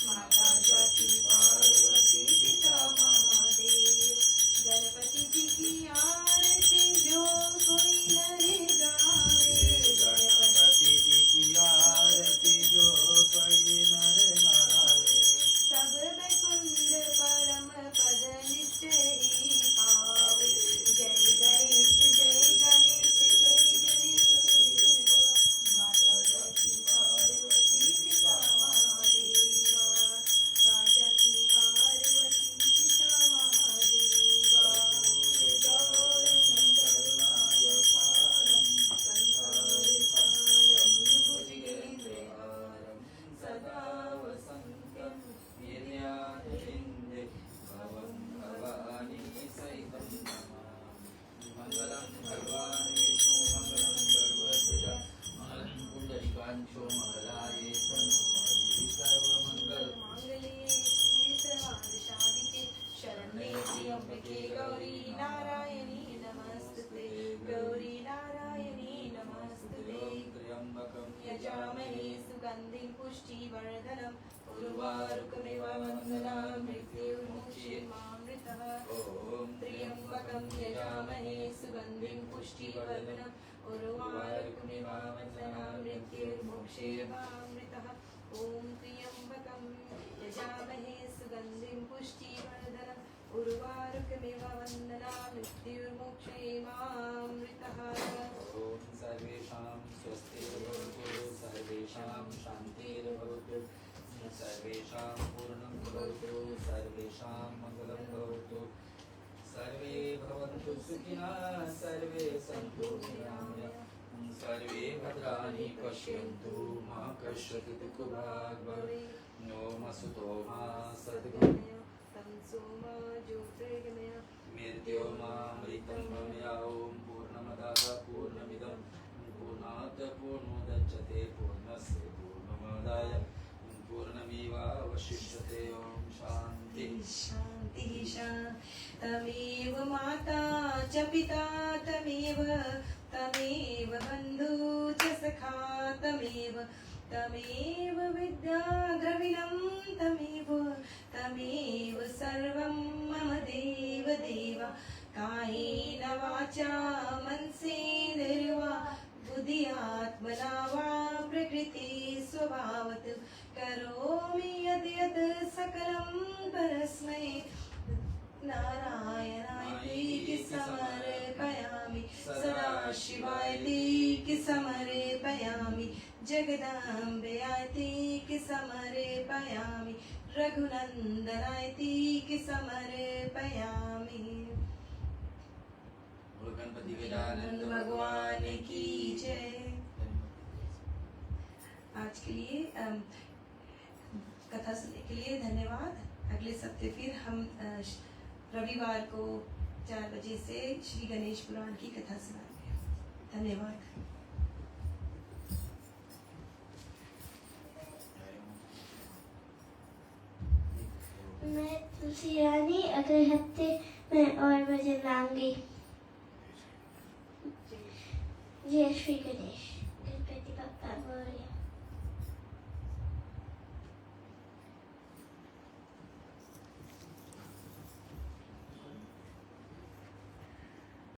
माता जाकी पार्वती पिता महादेव गणपति जी की आरती जो कोई नर गावे गणपति जी की आरती जो कोई नर गावे सब वैकुंठ परम पद निश्चय पावे जय गणेश माता जाकी पार्वती पिता महादेवा राजा की पार्वती पिता महादेवा गौर शंकर नायकारं संसारसारं भुजगेन्द्रहारं सदा वसन्तं वीर्याधरिन्दे भवं भवानी सहितं नमामि मङ्गलं भगवान् विष्णु मङ्गलं सर्वसिद्ध मङ्गलं पुण्डरीकाक्षो मङ्गलाय तनोहरि सर्वमङ्गल माङ्गल्ये सर्वार्थसाधिके शरण्ये त्र्यम्बके गौरी नारायणी नमस्तुते गौरी नारायणी नमस्तुते त्र्यम्बकं यजामहे सुगन्धिं पुष्टिवर्धनम् उर्वारुकमिव वन्दनां मृत्युर्मुक्षीमामृतः ॐ त्र्यम्बकं यजामहे सुगन्धिं पुष्टिवर्धनम् उर्वारुकमिव वन्दनां मृत्युर्मुक्षीमामृतः ॐ त्र्यम्बकं यजामहे सुगन्धिं पुष्टिवर्धनम् उर्वारुकमिव वन्दनां मृत्युर्मुक्षीमामृतः ॐ सर्वेषां स्वस्तिर्भवतु सर्वेषां शान्तिर्भवतु सर्वेषां पूर्णं भवतु सर्वेषां मङ्गलं भवतु सर्वे भवन्तु सुखिनः सर्वे सन्तु निरामयाः सर्वे भद्राणि पश्यन्तु मा कश्चित् दुःखभाग् भवेत् ॐ असुतो मा सद्गमय तमसो मा ज्योतिर्गमय मृत्योर्मामृतं गमया ॐ पूर्णमदः पूर्णमिदं पूर्णात् पूर्णोदच्यते पूर्णस्य पूर्णमादाय पूर्णमेवावशिष्यते ॐ शान्ति शान्ति तमेव माता च पिता तमेव तमेव बन्धु च सखा तमेव विद्या द्रविणं तमेव सर्वं मम देव कायेन वाचा मनसेन्द्रिर्वा बुद्ध्यात्मना वा प्रकृति स्वभावत् करोमि यद्यत् सकलं परस्मै नारायणाय समर्पयामि सदाशिवाय समर्पयामि जगदाम्बेयाय समर्पयामि रघुनन्दनाय समर्पयामि गणपति गजानन भगवान की जय। आज के लिए कथा सुनने के लिए धन्यवाद। अगले सप्ताह फिर हम रविवार को 4 बजे से श्री गणेश पुराण की कथा सुनाएंगे। धन्यवाद। मैं तुलसी रानी अगले हफ्ते में और भजन लाऊंगी। जय श्री गणेश।